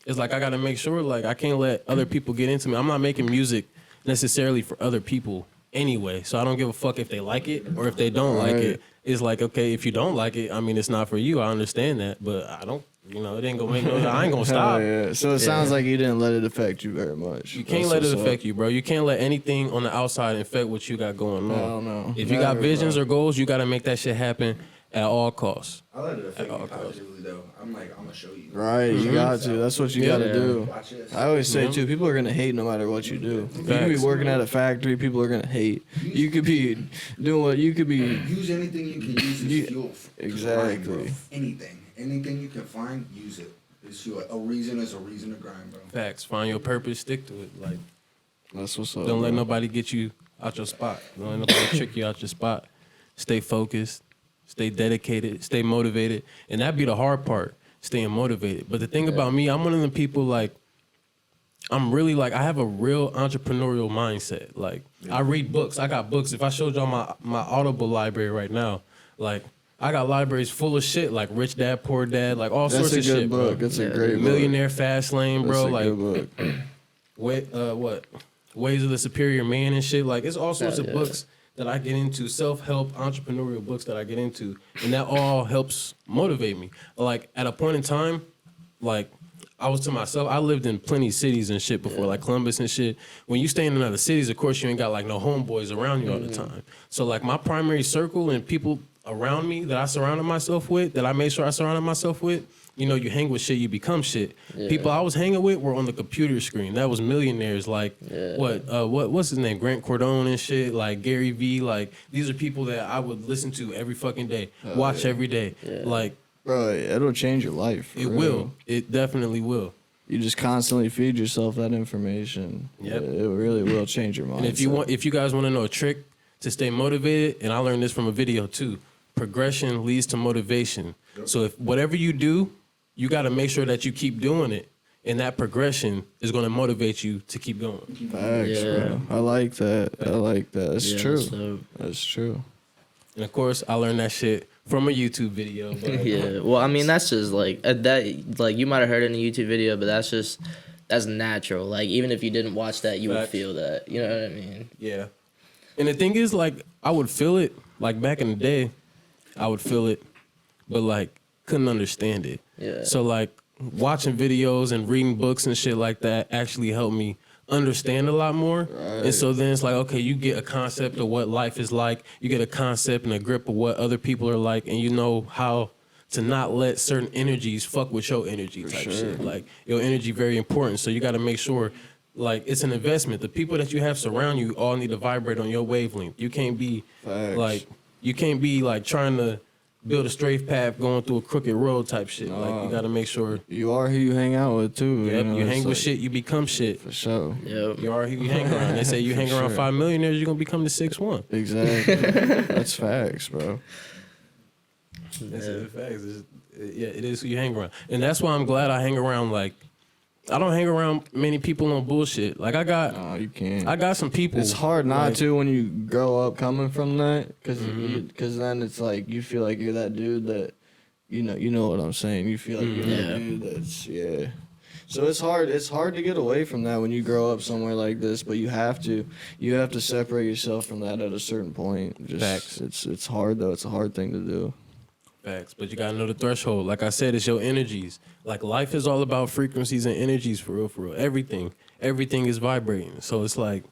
I gotta make sure like I can't let other people get into me. I'm not making music necessarily for other people anyway. So I don't give a fuck if they like it or if they don't like it. It's like, okay, if you don't like it, I mean, it's not for you. I understand that, but I don't, it ain't gonna make no. I ain't gonna stop. Yeah. So it sounds like you didn't let it affect you very much. You can't let it affect you, bro. You can't let anything on the outside affect what you got going on. Hell no. If you got visions or goals, you got to make that shit happen at all costs. I let it affect me positively though. I'm gonna show you. Right, you got to. That's what you got to do. Watch this. I always say too, people are gonna hate no matter what you do. You could be working at a factory, people are gonna hate. You could be doing what you could be. Use anything you can use as fuel. Exactly. Grind, bro. Anything you can find, use it. It's fuel. A reason is a reason to grind, bro. Facts. Find your purpose. Stick to it. Like, That's what's up. don't let bro. nobody get you out your spot. Don't let nobody trick you out your spot. Stay focused. Stay dedicated. Stay motivated. And that'd be the hard part. Staying motivated. But the thing about me, I'm one of the people like, I'm really like, I have a real entrepreneurial mindset. Like, I read books. I got books. If I showed y'all my Audible library right now, like, I got libraries full of shit, like Rich Dad, Poor Dad, like all sorts of shit. That's a good book. Bro. That's a great book. Millionaire Fast Lane, bro. That's a Like, good book. what? Ways of the Superior Man and shit. Like, it's all sorts of books that I get into, self-help, entrepreneurial books that I get into, and that all helps motivate me. Like, at a point in time, like, I was to myself, I lived in plenty of cities and shit before, like Columbus and shit. When you stay in other cities, of course, you ain't got, like, no homeboys around you all the time. So, like, my primary circle and people around me that I surrounded myself with, that I made sure I surrounded myself with, you hang with shit, you become shit. Yeah. People I was hanging with were on the computer screen. That was millionaires, like what's his name, Grant Cardone and shit, like Gary Vee. Like, these are people that I would listen to every fucking day, watch every day. Yeah. Like, Bro, it'll change your life. for it real. will. It definitely will. You just constantly feed yourself that information. Yep. It really will change your mind. And if you guys want to know a trick to stay motivated, and I learned this from a video too, progression leads to motivation. So if whatever you do, you got to make sure that you keep doing it, and that progression is going to motivate you to keep going. Facts, bro. I like that. That's true. So, That's true. And of course, I learned that shit from a YouTube video. But yeah. Well, I mean, that's just like that. Like, you might have heard it in a YouTube video, but that's natural. Like, even if you didn't watch that, you would Facts. feel that. You know what I mean? Yeah. And the thing is, like, I would feel it, like, back in the day, I would feel it, but, like, couldn't understand it. Yeah. So, like, watching videos and reading books and shit like that actually helped me understand a lot more. And so then it's like, okay, you get a concept of what life is like. You get a concept and a grip of what other people are like, and you know how to not let certain energies fuck with your energy type shit. Like, your energy very important, so you got to make sure, like, it's an investment. The people that you have surround you all need to vibrate on your wavelength. You can't be Facts. like trying to build a straight path going through a crooked road type shit. Like, you got to make sure. You are who you hang out with too. Yep, you it's hang with like- shit, you become shit. For sure. Yep. You are who you hang around. They say you hang around sure. 5 millionaires, you're gonna become the 6'1". Exactly. That's facts, bro. That's the facts. Yeah, it is who you hang around, and that's why I'm glad I hang around. Like, I don't hang around many people on bullshit. Like, I got You can't. some people. It's hard not like, to when you grow up coming from that, because then it's like you feel like you're that dude that, you know what I'm saying. You feel like you're that dude that's So it's hard. It's hard to get away from that when you grow up somewhere like this. But you have to separate yourself from that at a certain point. Facts. It's hard though. It's a hard thing to do. Facts, but you gotta know the threshold. Like I said, it's your energies. Like, life is all about frequencies and energies, for real, for real. Everything is vibrating. So it's like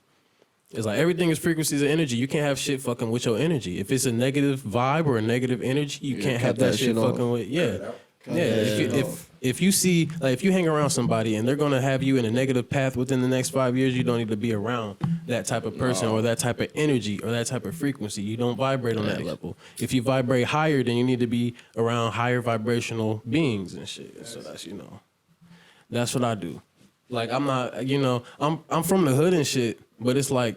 everything is frequencies and energy. You can't have shit fucking with your energy. If it's a negative vibe or a negative energy, you can't have cut that shit off. fucking with. Yeah, Cut yeah. that If shit you, off. if you see, like, if you hang around somebody and they're gonna have you in a negative path within the next 5 years, you don't need to be around that type of person or that type of energy or that type of frequency. You don't vibrate on that level. If you vibrate higher, then you need to be around higher vibrational beings and shit. So that's what I do. Like, I'm not, I'm from the hood and shit, but it's like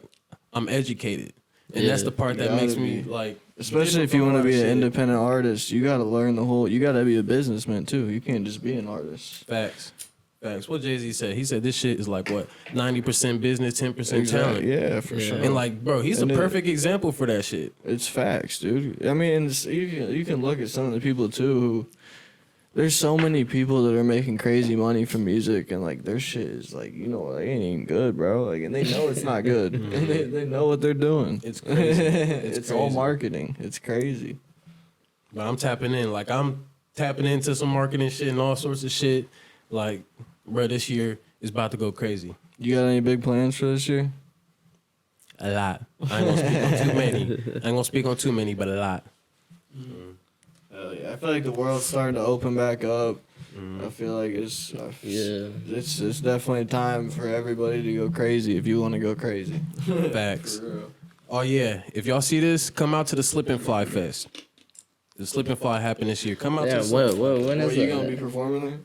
I'm educated, and that's the part that makes me like. Especially if you want to be an independent artist, you got to learn you got to be a businessman too. You can't just be an artist. Facts. Facts. What Jay-Z said. He said this shit is like what 90% business, 10% talent. Yeah, for sure. And like, bro, he's And a perfect example for that shit. It's facts, dude. I mean, you can look at some of the people too who. There's so many people that are making crazy money from music, and like their shit is like, they ain't even good, bro. Like, and they know it's not good, and they know what they're doing. It's crazy. It's all marketing. It's crazy. But I'm tapping in. Like, I'm tapping into some marketing shit and all sorts of shit. Like, bro, this year is about to go crazy. You got any big plans for this year? A lot. I ain't gonna speak on too many, but a lot. Hell yeah. I feel like the world's starting to open back up. I feel like it's definitely time for everybody to go crazy if you want to go crazy. Facts. Oh yeah, if y'all see this, come out to the Slip and Fly Fest. The Slip and Fly happened this year. Come out to the Slip and Fly. When Are is you that? gonna be performing there?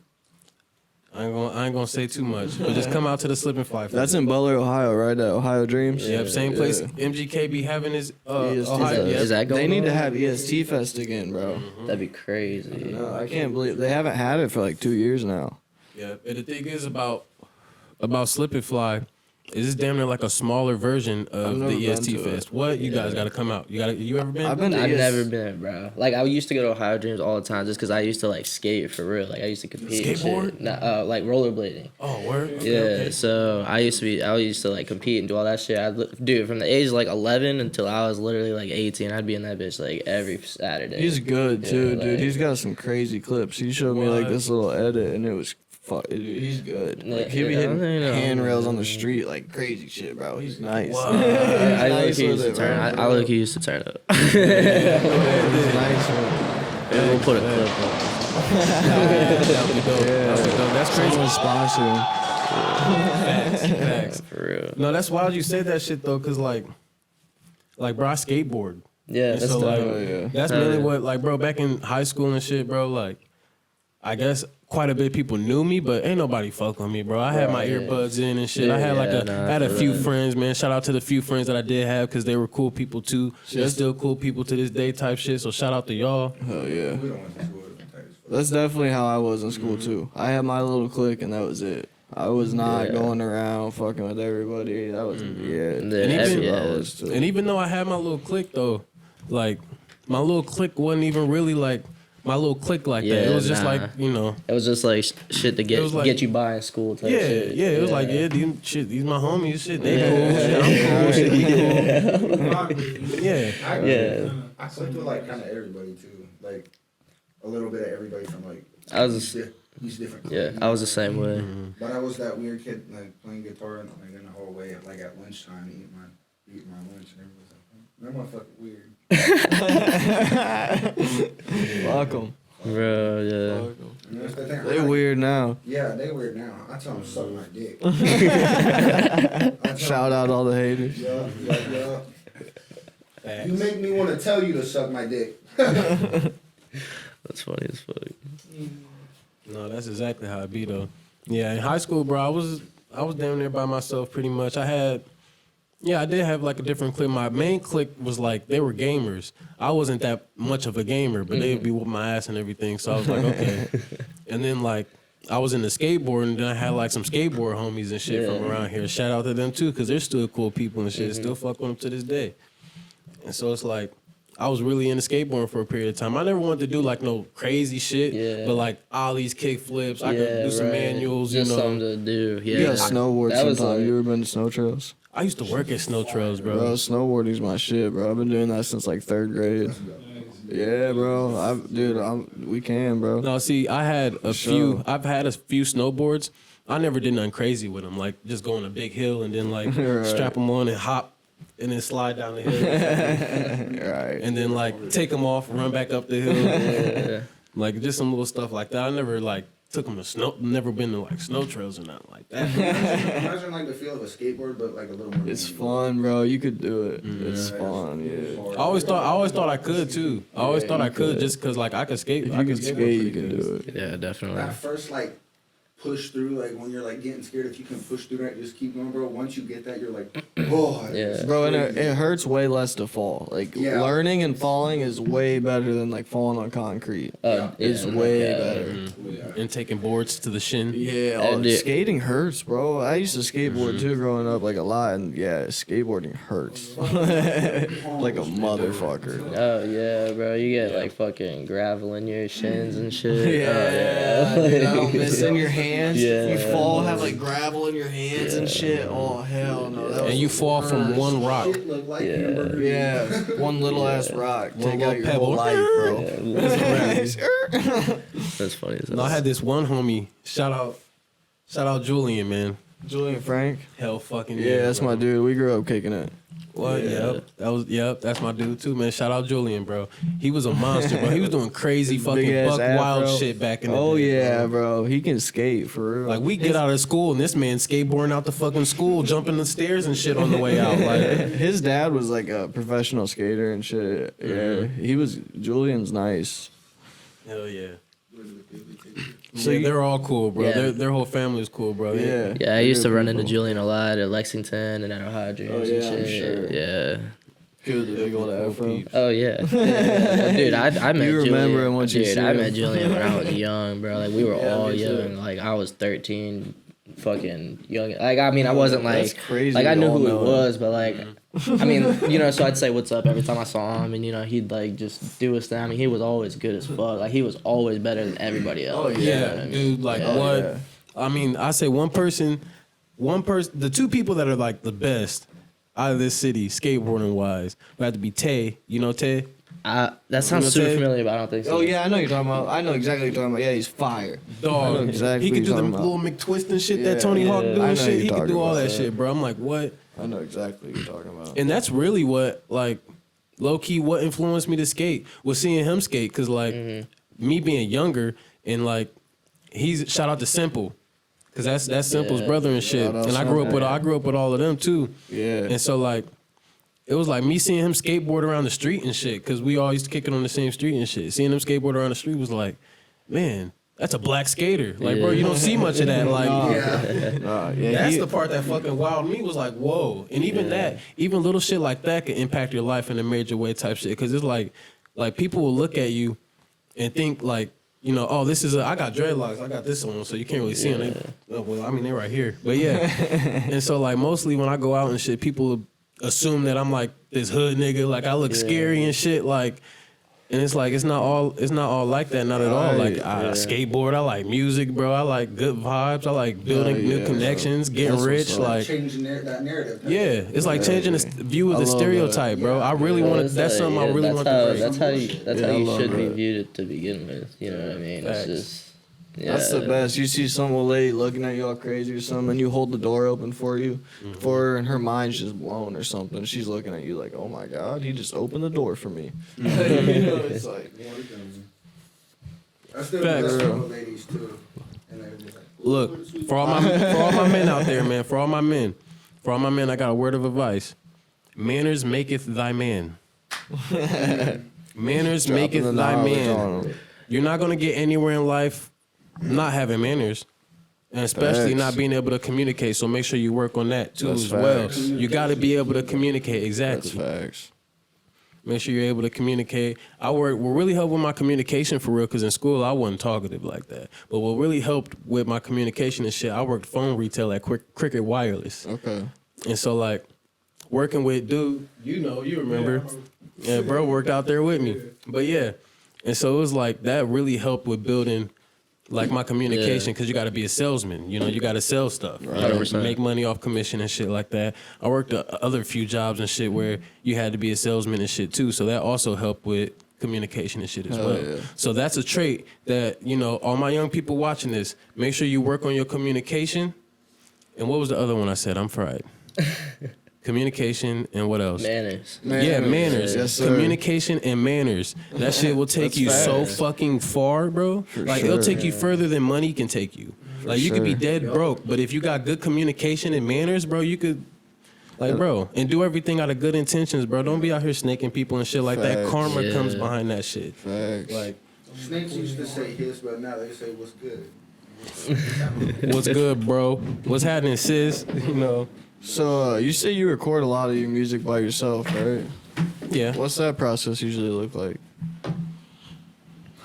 I ain't gonna say too much, but just come out to the Slip and Fly Fest. That's in Butler, Ohio, right? At Ohio Dreams. Yep, same place. Yeah. MGK be having his EST Ohio. Fest. Yep. Is that going They need on? to have EST Fest again, bro. That'd be crazy. No, I can't believe they haven't had it for like 2 years now. Yeah, and the thing is about Slip and Fly is it's damn near like a smaller version I've of never the been EST to Fest. it. What? You guys got to come out. You ever been? I've been to I've EST. never been, bro. Like, I used to go to Ohio Dreams all the time just because I used to like skate for real. Like, I used to compete. and Skateboard? shit. Nah, like rollerblading. Oh, word. Okay, Yeah, okay. so I used to like compete and do all that shit. I'd do it from the age of like 11 until I was literally like 18. I'd be in that bitch like every Saturday. He's good too, Yeah, dude. like- He's got some crazy clips. He showed me like this little edit, and it was he's good. Like, he be Yeah, hitting I know. handrails on the street, like crazy shit, bro. He's nice. I nice look with used to it, turn. bro. I look used to turn up. He's nice with it. We'll put a clip up. That'd be dope. That'd be dope. That's crazy. Someone sponsor him. Facts. For real. No, that's wild you said that shit though, cause like bro, I skateboard. Yeah, And that's so like dope. yeah. that's Hell mainly yeah. what like bro back in high school and shit, bro. Like I guess quite a bit of people knew me, but ain't nobody fuck on me, bro. I had my Yeah. earbuds in and shit. I had like Yeah, nah, I had a for few that. friends, man. Shout out to the few friends that I did have because they were cool people too. They're still cool people to this day type shit. So shout out to y'all. Hell yeah. We don't want to school with them types. That's definitely how I was in school too. I had my little clique, and that was it. I was not Yeah. going around fucking with everybody. That was And even- I was too. And even though I had my little clique though, like my little clique wasn't even really like my little clique like that. Yeah, It was just nah. like, you know. It was just like shit to It was like- get you by in school type Yeah, shit. yeah. It was like, yeah, these my homies, shit, they cool, shit, I'm cool, shit, we cool. Yeah. Yeah. I slept with like kind of everybody too, like a little bit of everybody from like. I was- He's different. Yeah, I was the same way. But I was that weird kid like playing guitar and like in the hallway at like at lunchtime eating my lunch and everyone's like, that motherfucker weird. Fuck 'em. Bro, yeah. Fuck 'em. And that's the thing. They weird now. Yeah, they weird now. I tell them suck my dick. I tell Shout out all the haters. Yeah. You make me want to tell you to suck my dick. That's funny as fuck. No, that's exactly how it be though. Yeah, in high school, bro, I was down there by myself pretty much. I did have like a different clique. My main clique was like they were gamers. I wasn't that much of a gamer, but they'd be whooping my ass and everything. So I was like, okay. And then like I was in the skateboard, and then I had like some skateboard homies and shit from Yeah. around here. Shout out to them too, because they're still cool people and shit. Still fuck with them to this day. And so it's like I was really into skateboarding for a period of time. I never wanted to do like no crazy shit, Yeah. but like ollies, kick flips. I could do some right. manuals, Just you know. something to do. Yeah. You got snowboard That was sometime. like- You ever been to snow trails? I used to work at snow trails, Bro, bro. snowboarding's my shit, bro. I've been doing that since like 3rd grade. Yeah, bro. We can, bro. No, see, I had a Sure. few. I've had a few snowboards. I never did nothing crazy with them, like just go on a big hill and then like Right. strap them on and hop, and then slide down the hill, Right. and then like take them off, run back up the hill, Yeah. like just some little stuff like that. I never like took them to snow. Never been to like snow trails or nothing like that. Imagine like the feel of a skateboard, but like a little more. It's manly. fun, bro. You could do it. It's fun, yeah. I always thought I could too. I always thought I could just cause like I could skate. If I you could skateboard skate, you pretty can good. do it. Yeah, definitely. That first like push through, like when you're like getting scared, if you can push through that, just keep going, bro. Once you get that, you're like, oh, Yeah. Bro, and it hurts way less to fall. Like Yeah. learning and falling is way better than like falling on concrete. It's way better. And taking boards to the shin. Yeah, skating hurts, bro. I used to skateboard too growing up like a lot, and yeah, skateboarding hurts like a motherfucker. Oh yeah, bro. You get like fucking gravel in your shins and shit. Yeah, dude, I don't miss in your hands. Yeah. You fall, have like gravel in your hands and shit. Oh hell no. That was And you fall from one rock. Shit look like Yeah. hamburger. Yeah, one little ass rock. One Take out little your whole pebble. life, bro. That's funny. As No, I had this one homie. Shout out Julian, man. Julian Frank. Hell fucking Yeah, that's bro. my dude. We grew up kicking it. What? Yeah. Yep. That's my dude too, man. Shout out Julian, bro. He was a monster, bro. He was doing crazy fucking Big-ass buck wild afro. shit back in the Oh day. yeah, bro. He can skate for real. Like we get out of school and this man skateboarding out the fucking school, jumping the stairs and shit on the way out. Like his dad was like a professional skater and shit. Yeah, he was. Julian's nice. hell yeah. So Yeah, you- they're all cool, bro. Yeah. Their whole family is cool, bro. Yeah. Yeah, I used to They're run into people. Julian a lot at Lexington and at Ohio Dreams Oh, yeah, I'm and shit. sure. Yeah. He was a big old afro. Oh yeah. Yeah. Dude, I met You remember Julian. him once you Dude, see I him. met Julian when I was young, bro. Like we were Yeah, all me too. young. Like I was 13, fucking young. Like I mean, I wasn't That's like crazy. like I we knew all who he know him. was, but like I mean, you know, so I'd say what's up every time I saw him, and you know, he'd like just do his thing. I mean, he was always good as fuck. Like he was always better than everybody else. Oh, you know Yeah, what I mean? dude. Like Yeah. what? yeah. I mean, I say one person, the two people that are like the best out of this city, skateboarding wise, would have to be Tay. You know Tay? That sounds know super Tay? familiar, but I don't think so. Oh yeah, I know you're talking about. I know exactly what you're talking about. Yeah, he's fire. Dog. I know exactly He what could do you're the talking little McTwist and shit Yeah, that Tony Hawk yeah. do I and know shit. you're He could talking do all about that that. shit, bro. I'm like, what? I know exactly what you're talking about. And that's really what, like, low key, what influenced me to skate was seeing him skate. Cause like me being younger and like he's shout out to Simple. Cause that's Simple's Yeah. brother and shit. Shout out And I grew up with all of them too. Yeah. And so like it was like me seeing him skateboard around the street and shit. Cause we all used to kick it on the same street and shit. Seeing him skateboard around the street was like, man, that's a black skater. Like, bro, you don't see much of that. Like, Yeah. Yeah, that's he- the part that fucking wowed me was like, whoa. And even that, even little shit like that can impact your life in a major way type shit. Cause it's like people will look at you and think like, you know, oh, I got dreadlocks, I got this on, so you can't really see them. Oh, well, I mean, they're right here. But yeah. And so like mostly when I go out and shit, people assume that I'm like this hood nigga, like I look scary and shit, like. And it's like it's not all like that, not at all. Like I skateboard, I like music, bro. I like good vibes. I like building new connections, getting That's rich. what's up. Like Changing that narrative. yeah, it's like changing the view of I the love stereotype, bro. I really want to. It's That's like, something I yeah, really want to that's how you Yeah, I you love should be that. viewed to begin with. You know what I mean? Facts. It's just yeah. That's the best. You see some old lady looking at you all crazy or something, and you hold the door open for her, and her mind's just blown or something. She's looking at you like, oh my God, he just opened the door for me. You know, it's like, I still Facts. do that with ladies too. And they be like, Look, for all my men out there, man. For all my men, I got a word of advice. Manners maketh thy man. Manners dropping maketh the thy knowledge man. on 'em. You're not gonna get anywhere in life not having manners. And especially Facts. not being able to communicate. So make sure you work on that too That's as well. facts. You gotta be able to communicate. That's Exactly. facts. Make sure you're able to communicate. What really helped with my communication for real, because in school I wasn't talkative like that. But what really helped with my communication and shit, I worked phone retail at Cricket Wireless. Okay. And so like working with dude, you remember. Yeah, bro worked out there with me. But yeah. And so it was like that really helped with building like my communication, because you got to be a salesman. You know, you got to sell stuff. You gotta 100%. make money off commission and shit like that. I worked other few jobs and shit where you had to be a salesman and shit too. So that also helped with communication and shit as Hell well. yeah. So that's a trait that, you know, all my young people watching this, make sure you work on your communication. And what was the other one I said? I'm fried. Communication and what else? Manners. Yeah, manners. Yes, sir. Communication and manners. That shit will take That's you so facts. fucking far, bro. Like it'll sure. take you further than money can take you. Like you could be sure. dead broke, but if you got good communication and manners, bro, you could like, bro, and do everything out of good intentions, bro. Don't be out here snaking people and shit like that. Facts. Karma comes Yeah. behind that shit. Facts. Like, snakes used to say his, but now they say what's good. What's good, bro? What's happening, sis? You know. So you say you record a lot of your music by yourself, right? Yeah. What's that process usually look like?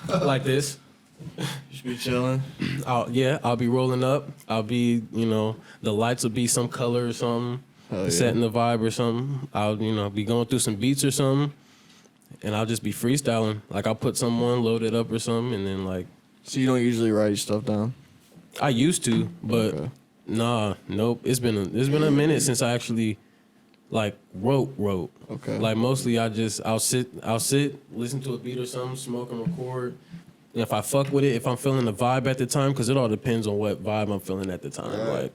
Like this. Just be chilling. I'll be rolling up. I'll be, the lights will be some color or something, setting the vibe or something. I'll, be going through some beats or something, and I'll just be freestyling. Like I'll put someone, load it up or something, and then like. So you don't usually write stuff down? I used to, but nope. It's been a minute since I actually like wrote. Okay. Like mostly I'll sit, listen to a beat or something, smoke and record. And if I fuck with it, if I'm feeling the vibe at the time, because it all depends on what vibe I'm feeling at the time. Right. Like,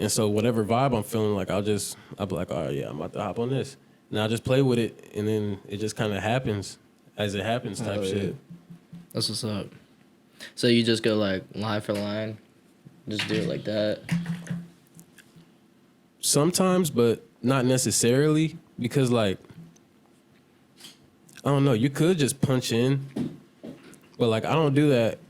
and so whatever vibe I'm feeling, like I'll be like, all right, yeah, I'm about to hop on this. And I'll just play with it, and then it just kind of happens as it happens type shit. That's what's up. So you just go like line for line, just do it like that. Sometimes, but not necessarily, because like, I don't know, you could just punch in. But like I don't do that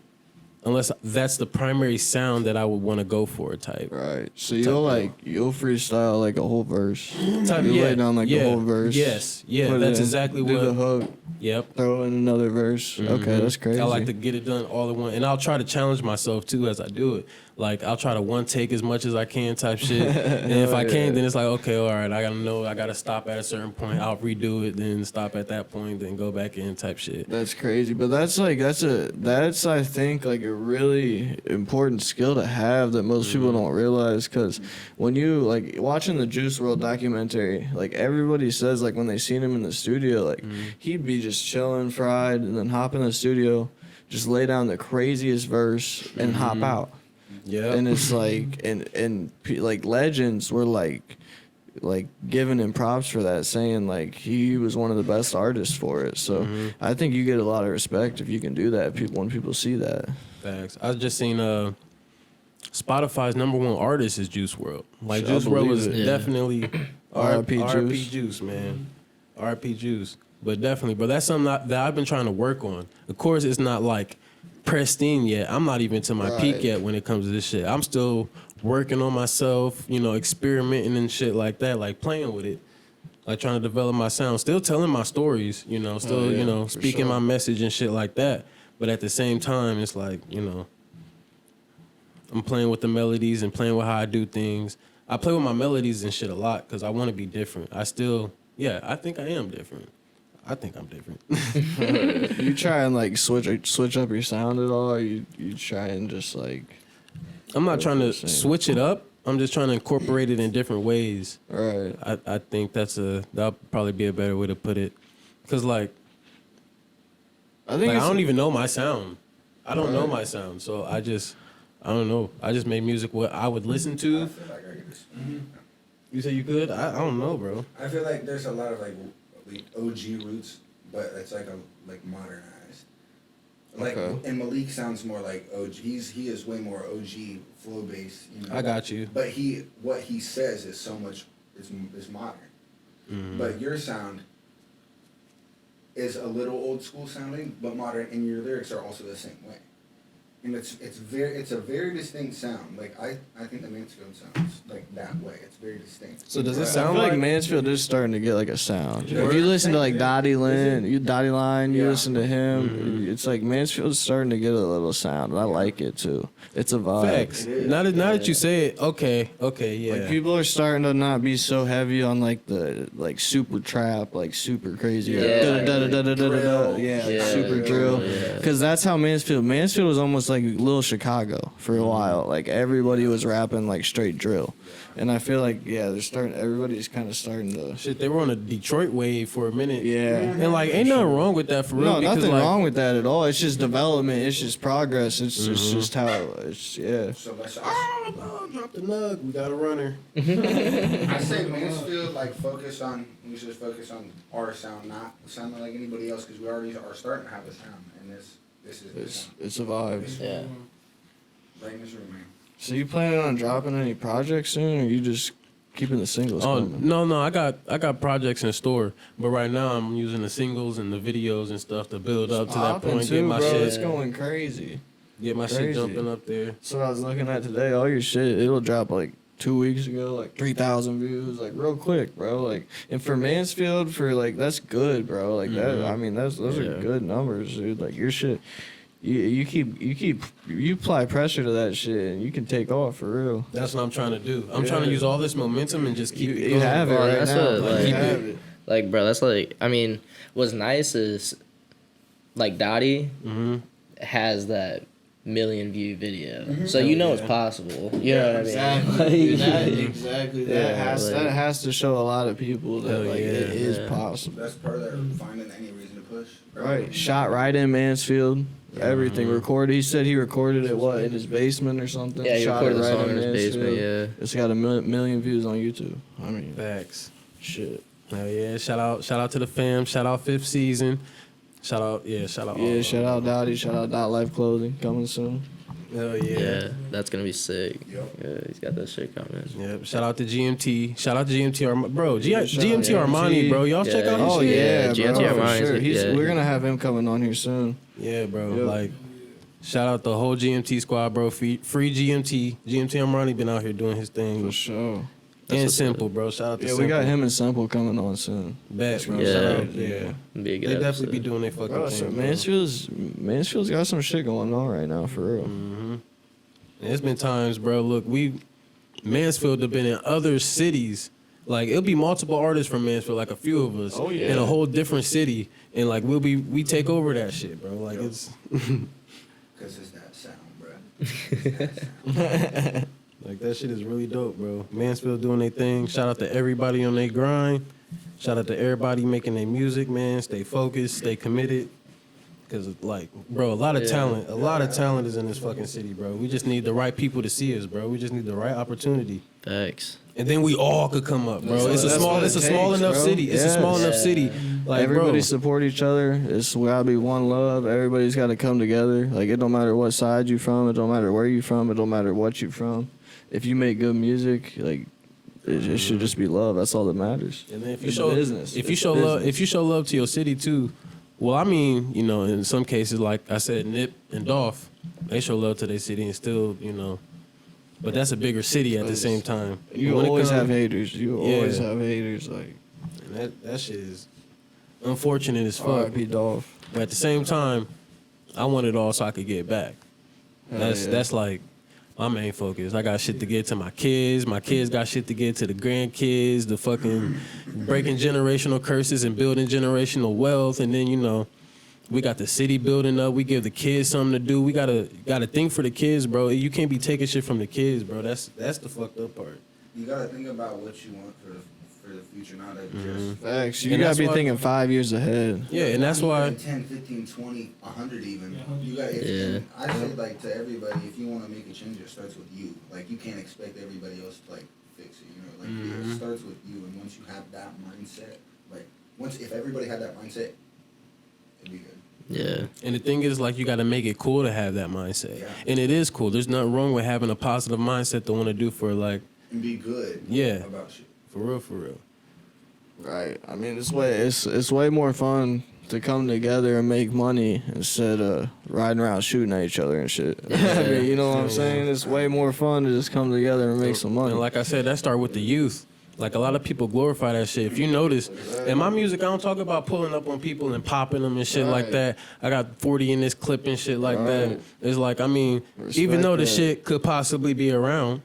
unless that's the primary sound that I would want to go for type. Right. So you'll freestyle like a whole verse. Type, you lay down like the whole verse. Yes. Yeah. Put That's it in, exactly do what. the hook. Yep. Throw in another verse. Okay, that's crazy. I like to get it done all in one, and I'll try to challenge myself too as I do it. Like I'll try to one take as much as I can type shit, and if I can't, then it's like okay, all right, I gotta stop at a certain point. I'll redo it, then stop at that point, then go back in type shit. That's crazy, but that's I think like a really important skill to have that most people don't realize. Because when you like watching the Juice WRLD documentary, like everybody says like when they seen him in the studio, like he'd be just chilling, fried, and then hop in the studio, just lay down the craziest verse and hop out. Yeah, and it's like like legends were like giving him props for that, saying like he was one of the best artists for it. So I think you get a lot of respect if you can do that. When people see that. Facts. I just seen Spotify's #1 artist is Juice WRLD. Like I Juice WRLD believe was it. definitely R.I.P. R.I.P. Juice. Juice, man. R.I.P. Juice. But definitely, but that's something that I've been trying to work on. Of course, it's not like pristine yet. I'm not even to my peak yet when it comes to this shit. I'm still working on myself, experimenting and shit like that, like playing with it, like trying to develop my sound, still telling my stories, still, speaking my message and shit like that. But at the same time, it's like, I'm playing with the melodies and playing with how I do things. I play with my melodies and shit a lot because I want to be different. I think I am different. I think I'm different. You try and like switch up your sound at all? Or you try and just like. I'm not trying to switch it up. I'm just trying to incorporate it in different ways. Right. I think that'll probably be a better way to put it. Cause like I don't even know my sound. I don't know my sound, so I don't know. I just made music what I would listen to. I feel like I get this. You say you could? I don't know, bro. I feel like there's a lot of like OG roots, but it's like modernized. Like and Malik sounds more like OG. He is way more OG flow based. I got you. But what he says is so much. It's modern. But your sound is a little old school sounding, but modern, and your lyrics are also the same way. And it's a very distinct sound. Like I think the Mansfield sounds like that way. It's very distinct. So does it I sound feel like like Mansfield is starting to get like a sound. If you listen to like Dottie Line, you listen to him. It's like Mansfield's starting to get a little sound. And I like it too. It's a vibe. facts? Now that you say it, okay, yeah. Like people are starting to not be so heavy on like the like super trap, like super crazy, super drill. Because that's how Mansfield was almost like little Chicago for a while. Like everybody was rapping like straight drill, and I feel like everybody's kind of starting to. Shit, they were on a Detroit wave for a minute. Yeah, and like ain't nothing wrong with that for real. No, because, nothing like, wrong with that at all. It's just development. It's just progress. It's just how it's So drop the nug. We got a runner. I say Mansfield we should focus on our sound, not sounding like anybody else, because we already are starting to have a sound, and this is it's a vibe. Yeah. right in this room, man. So you planning on dropping any projects soon, or you just keeping the singles coming? No, I got projects in store, but right now I'm using the singles and the videos and stuff to build up to that point, get my shit. It's going crazy. Get my shit Crazy. jumping up there. So I was looking at today, all your shit, it'll drop like 2 weeks ago, like 3,000 views, like real quick, bro. Like, and for Mansfield, for like, that's good, bro. Like that, I mean, those are good numbers, dude. Like your shit, you apply pressure to that shit, and you can take off for real. That's what I'm trying to do. I'm trying to use all this momentum and just keep it You going. have it Bro, right that's now. what, Like, like, you have it. Like, bro, that's like, I mean, what's nice is, like, Dottie has that million view video. So you know it's possible. You know what I mean? Exactly. Exactly. Yeah, That has to show a lot of people that Hell like yeah, it is yeah. possible. That's part of that, finding any reason to push. Right. Shot right in Mansfield. Everything recorded. He said he recorded it in his basement or something. Yeah, he Shot recorded it the right song in his Mansfield. basement, yeah. It's got a million views on YouTube. I mean, Facts. shit. Hell yeah. Shout out to the fam. Shout out 5th season. Shout out. Yeah, shout all out Dottie. Shout out Dot Life Clothing coming soon. Hell yeah. Yeah, that's gonna be sick. Yep. Yeah, he's got that shit coming. Yep. Shout out to GMT. Shout out to GMT bro. Yeah, shout out GMT Armani, GMT. bro. Y'all check Yeah. out his Oh shit. yeah, GMT bro, for Armani's sure. like- He's, yeah. we're gonna have him coming on here soon. Yeah, bro. Yep. Like, shout out the whole GMT squad, bro. Free GMT. GMT Armani been out here doing his For thing. sure. And Simple, bro. Shout out to Yeah, Simple. we got him and Simple coming on soon. Bet, bro. Yeah. Shout out. Yeah. Be a good They definitely episode. be doing their fucking Bro, thing. so bro. Mansfield's got some shit going on right now, for real. And it's been times, bro. Look, Mansfield have been in other cities. Like, it'll be multiple artists from Mansfield, like a few of us, Oh, yeah. in a whole different city, and like we take over that shit, bro. Like it's Because it's that sound, bro. It's that sound. like that shit is really dope, bro. Mansfield doing their thing. Shout out to everybody on their grind. Shout out to everybody making their music, man. Stay focused, stay committed. Cause like, bro, a lot of talent is in this fucking city, bro. We just need the right people to see us, bro. We just need the right opportunity. Facts. And then we all could come up, bro. It's a That's small what it small takes, enough bro. city. It's a small enough city. Like, Everybody bro, support each other. It's gotta be one love. Everybody's gotta come together. Like, it don't matter what side you from. It don't matter where you from. It don't matter what you from. If you make good music, like, it should just be love. That's all that matters. and then if you It's show business. if you It's show love business. if you show love to your city too, well, I mean, you know, in some cases, like I said, Nip and Dolph, they show love to their city and still, you know, but that's a bigger city at the same time. You When it always come- have haters. You Yeah. always have haters. Like, and that shit is unfortunate as fuck. R.I.P. Dolph. But at the same time, I want it all so I could get back. That's like my main focus. I got shit to get to my kids. My kids got shit to get to the grandkids. The fucking breaking generational curses and building generational wealth. And then, you know, we got the city building up. We give the kids something to do. We gotta think for the kids, bro. You can't be taking shit from the kids, bro. That's the fucked up part. You gotta think about what you want for the future, not that just Facts. You And gotta that's be why- thinking 5 years ahead. Yeah, and that's not why. even 10, 15, 20, 100 even. Yeah. You got Yeah. and I say like to everybody, if you want to make a change, it starts with you. Like, you can't expect everybody else to like fix it. You know, like it starts with you. And once you have that mindset, like if everybody had that mindset, it'd be good. Yeah. And the thing is, like, you got to make it cool to have that mindset. Yeah. And it is cool. There's nothing wrong with having a positive mindset to want to do for, like, And be good. Yeah. About shit. for real, for real. Right. I mean, it's way more fun to come together and make money instead of riding around shooting at each other and shit. I mean, you know what I'm saying? It's way more fun to just come together and make some money. And like I said, that start with the youth. Like, a lot of people glorify that shit. If you notice, in my music, I don't talk about pulling up on people and popping them and shit like Right. that. I got 40 in this clip and shit like that. Right. It's like, I mean, Respect even though the that. shit could possibly be around,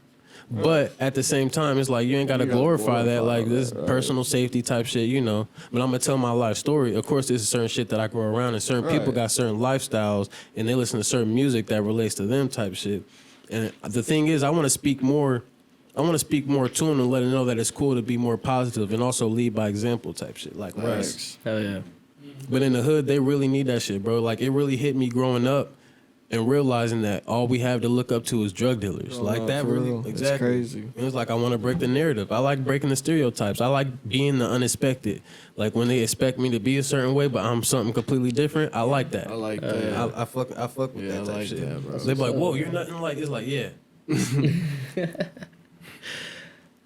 but at the same time, it's like, you ain't got to You gotta glorify that. glorify Like, this that, right. personal safety type shit, you know. But I'm going to tell my life story. Of course, there's certain shit that I grow around, and certain people Right. got certain lifestyles, and they listen to certain music that relates to them type shit. And the thing is, I want to speak more to them and let them know that it's cool to be more positive and also lead by example type shit, like Russ. Facts. Hell yeah. But in the hood, they really need that shit, bro. Like, it really hit me growing up and realizing that all we have to look up to is drug dealers. Oh, like, no, that for really, real. It's exactly. crazy. And it's like, I want to break the narrative. I like breaking the stereotypes. I like being the unexpected. Like, when they expect me to be a certain way, but I'm something completely different, I like that. I like that. I fuck with Yeah, that I type like shit. that, bro. They be like, whoa, you're nothing like, it's like, yeah.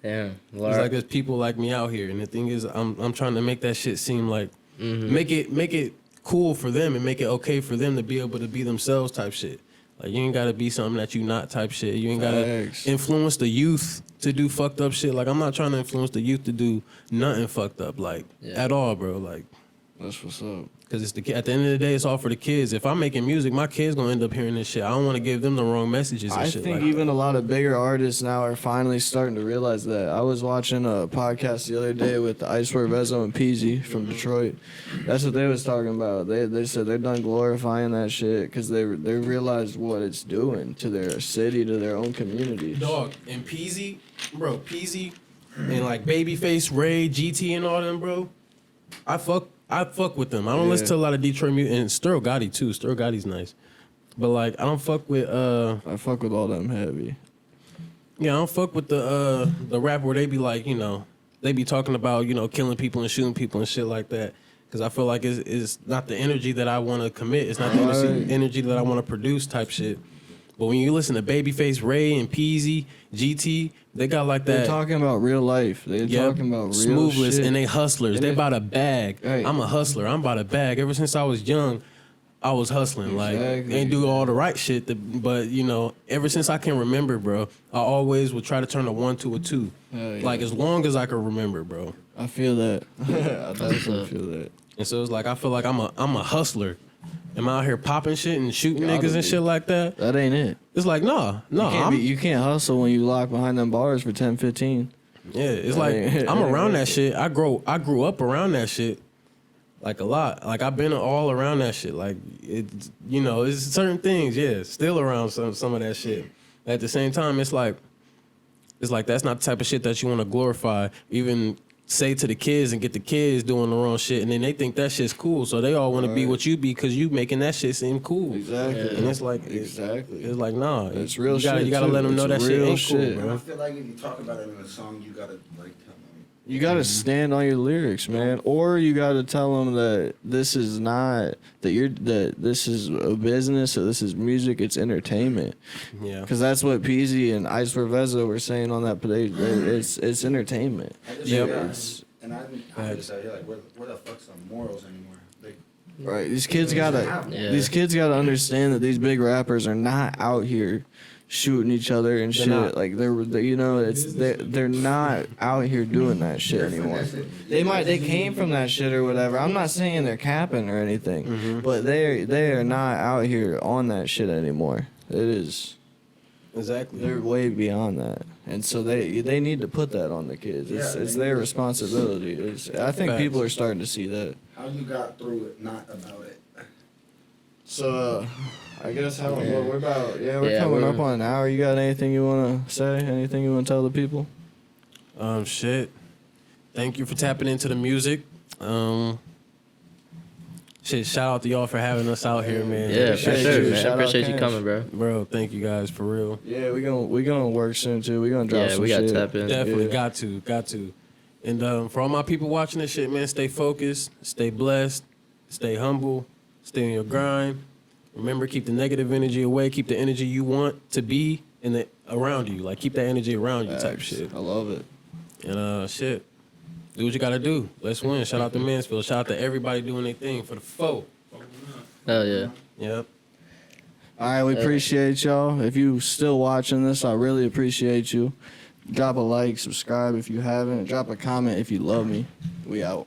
Yeah. It's like there's people like me out here, and the thing is, I'm trying to make that shit seem like make it cool for them and make it okay for them to be able to be themselves type shit. Like, you ain't gotta be something that you not type shit. You ain't gotta Facts. influence the youth to do fucked up shit. Like, I'm not trying to influence the youth to do nothing fucked up, like, at all, bro. Like, That's what's up. because at the end of the day, it's all for the kids. If I'm making music, my kids gonna end up hearing this shit. I don't want to give them the wrong messages and I shit. think like even a lot of bigger artists now are finally starting to realize that. I was watching a podcast the other day with Icewear Vezo and Peasy from Detroit. That's what they was talking about. They said they're done glorifying that shit because they realized what it's doing to their city, to their own community. Dog, and Peasy, and like Babyface, Ray, GT, and all them, bro. I fuck with them. I don't listen to a lot of Detroit music, and Sterl Gotti too. Sterl Gotti's nice, but like I don't fuck with I fuck with all them heavy. Yeah, I don't fuck with the rap where they be like, you know, they be talking about, you know, killing people and shooting people and shit like that. Because I feel like it's not the energy that I want to commit. It's not the energy that I want to produce type shit. But when you listen to Babyface, Ray, and Peasy, GT, they got like that. They're talking about real life. They're talking about real smoothness, shit. and they hustlers. And they it- about a bag. Right. I'm a hustler. I'm about a bag. Ever since I was young, I was hustling. Like, Exactly. ain't do all the right shit. But, you know, ever since I can remember, bro, I always would try to turn a 1 to a 2. Hell yeah. Like, as long as I can remember, bro. I feel that. I definitely feel that. And so it's like, I feel like I'm a hustler. Am I out here popping shit and shooting Gotta niggas and be. shit like that? That ain't it. It's like, no, You can't hustle when you lock behind them bars for 10, 15. yeah, it's That like ain't- I'm around that shit. I grew up around that shit, like a lot. Like I've been all around that shit. Like it's, you know, it's certain things. Yeah, still around some of that shit. At the same time, it's like that's not the type of shit that you want to glorify. Even say to the kids and get the kids doing the wrong shit, and then they think that shit's cool, so they all want to be what you be because you making that shit seem cool. Exactly. And it's like Exactly. It's like nah, It's real you gotta, shit, You gotta too. let them know It's that shit real ain't shit. cool, I bro. feel like if you talk about it in a song, you gotta like tell them. You gotta stand on your lyrics, man, or you gotta tell them that this is not that this is a business or this is music. It's entertainment, Yeah. because that's what Peasy and Icewear Vezo were saying on that page. It's entertainment. Yep. And I just say, like, where the fuck's the morals anymore? Like, Right. These kids gotta understand that these big rappers are not out here shooting each other and shit. not. Like they're you know, they're not out here doing that shit anymore. They came from that shit or whatever. I'm not saying they're capping or anything, but they are not out here on that shit anymore. It is. Exactly. They're way beyond that, and so they need to put that on the kids. It's their responsibility. I think Facts. people are starting to see that. how you got through it, not about it. So, I guess we're about we're Yeah, coming we're- up on an hour. You got anything you want to say? Anything you want to tell the people? Shit. Thank you for tapping into the music. Shit, shout out to y'all for having us out here, man. Yeah, for Appreciate sure, you. man. Shout out Appreciate you Cash. coming, bro. Bro, thank you guys for real. Yeah, we gonna work soon too. We gonna drop Yeah, some we got shit. to tap in. Definitely Yeah. got to. And for all my people watching this shit, man, stay focused, stay blessed, stay humble, stay on your grind. Remember, keep the negative energy away. Keep the energy you want to be around you. Like, keep that energy around you type Facts. shit. I love it. And shit, do what you gotta do. Let's win. Shout out to Mansfield. Shout out to everybody doing their thing for the foe. Hell yeah. Yep. All right, we appreciate y'all. If you still watching this, I really appreciate you. Drop a like, subscribe if you haven't. Drop a comment if you love me. We out.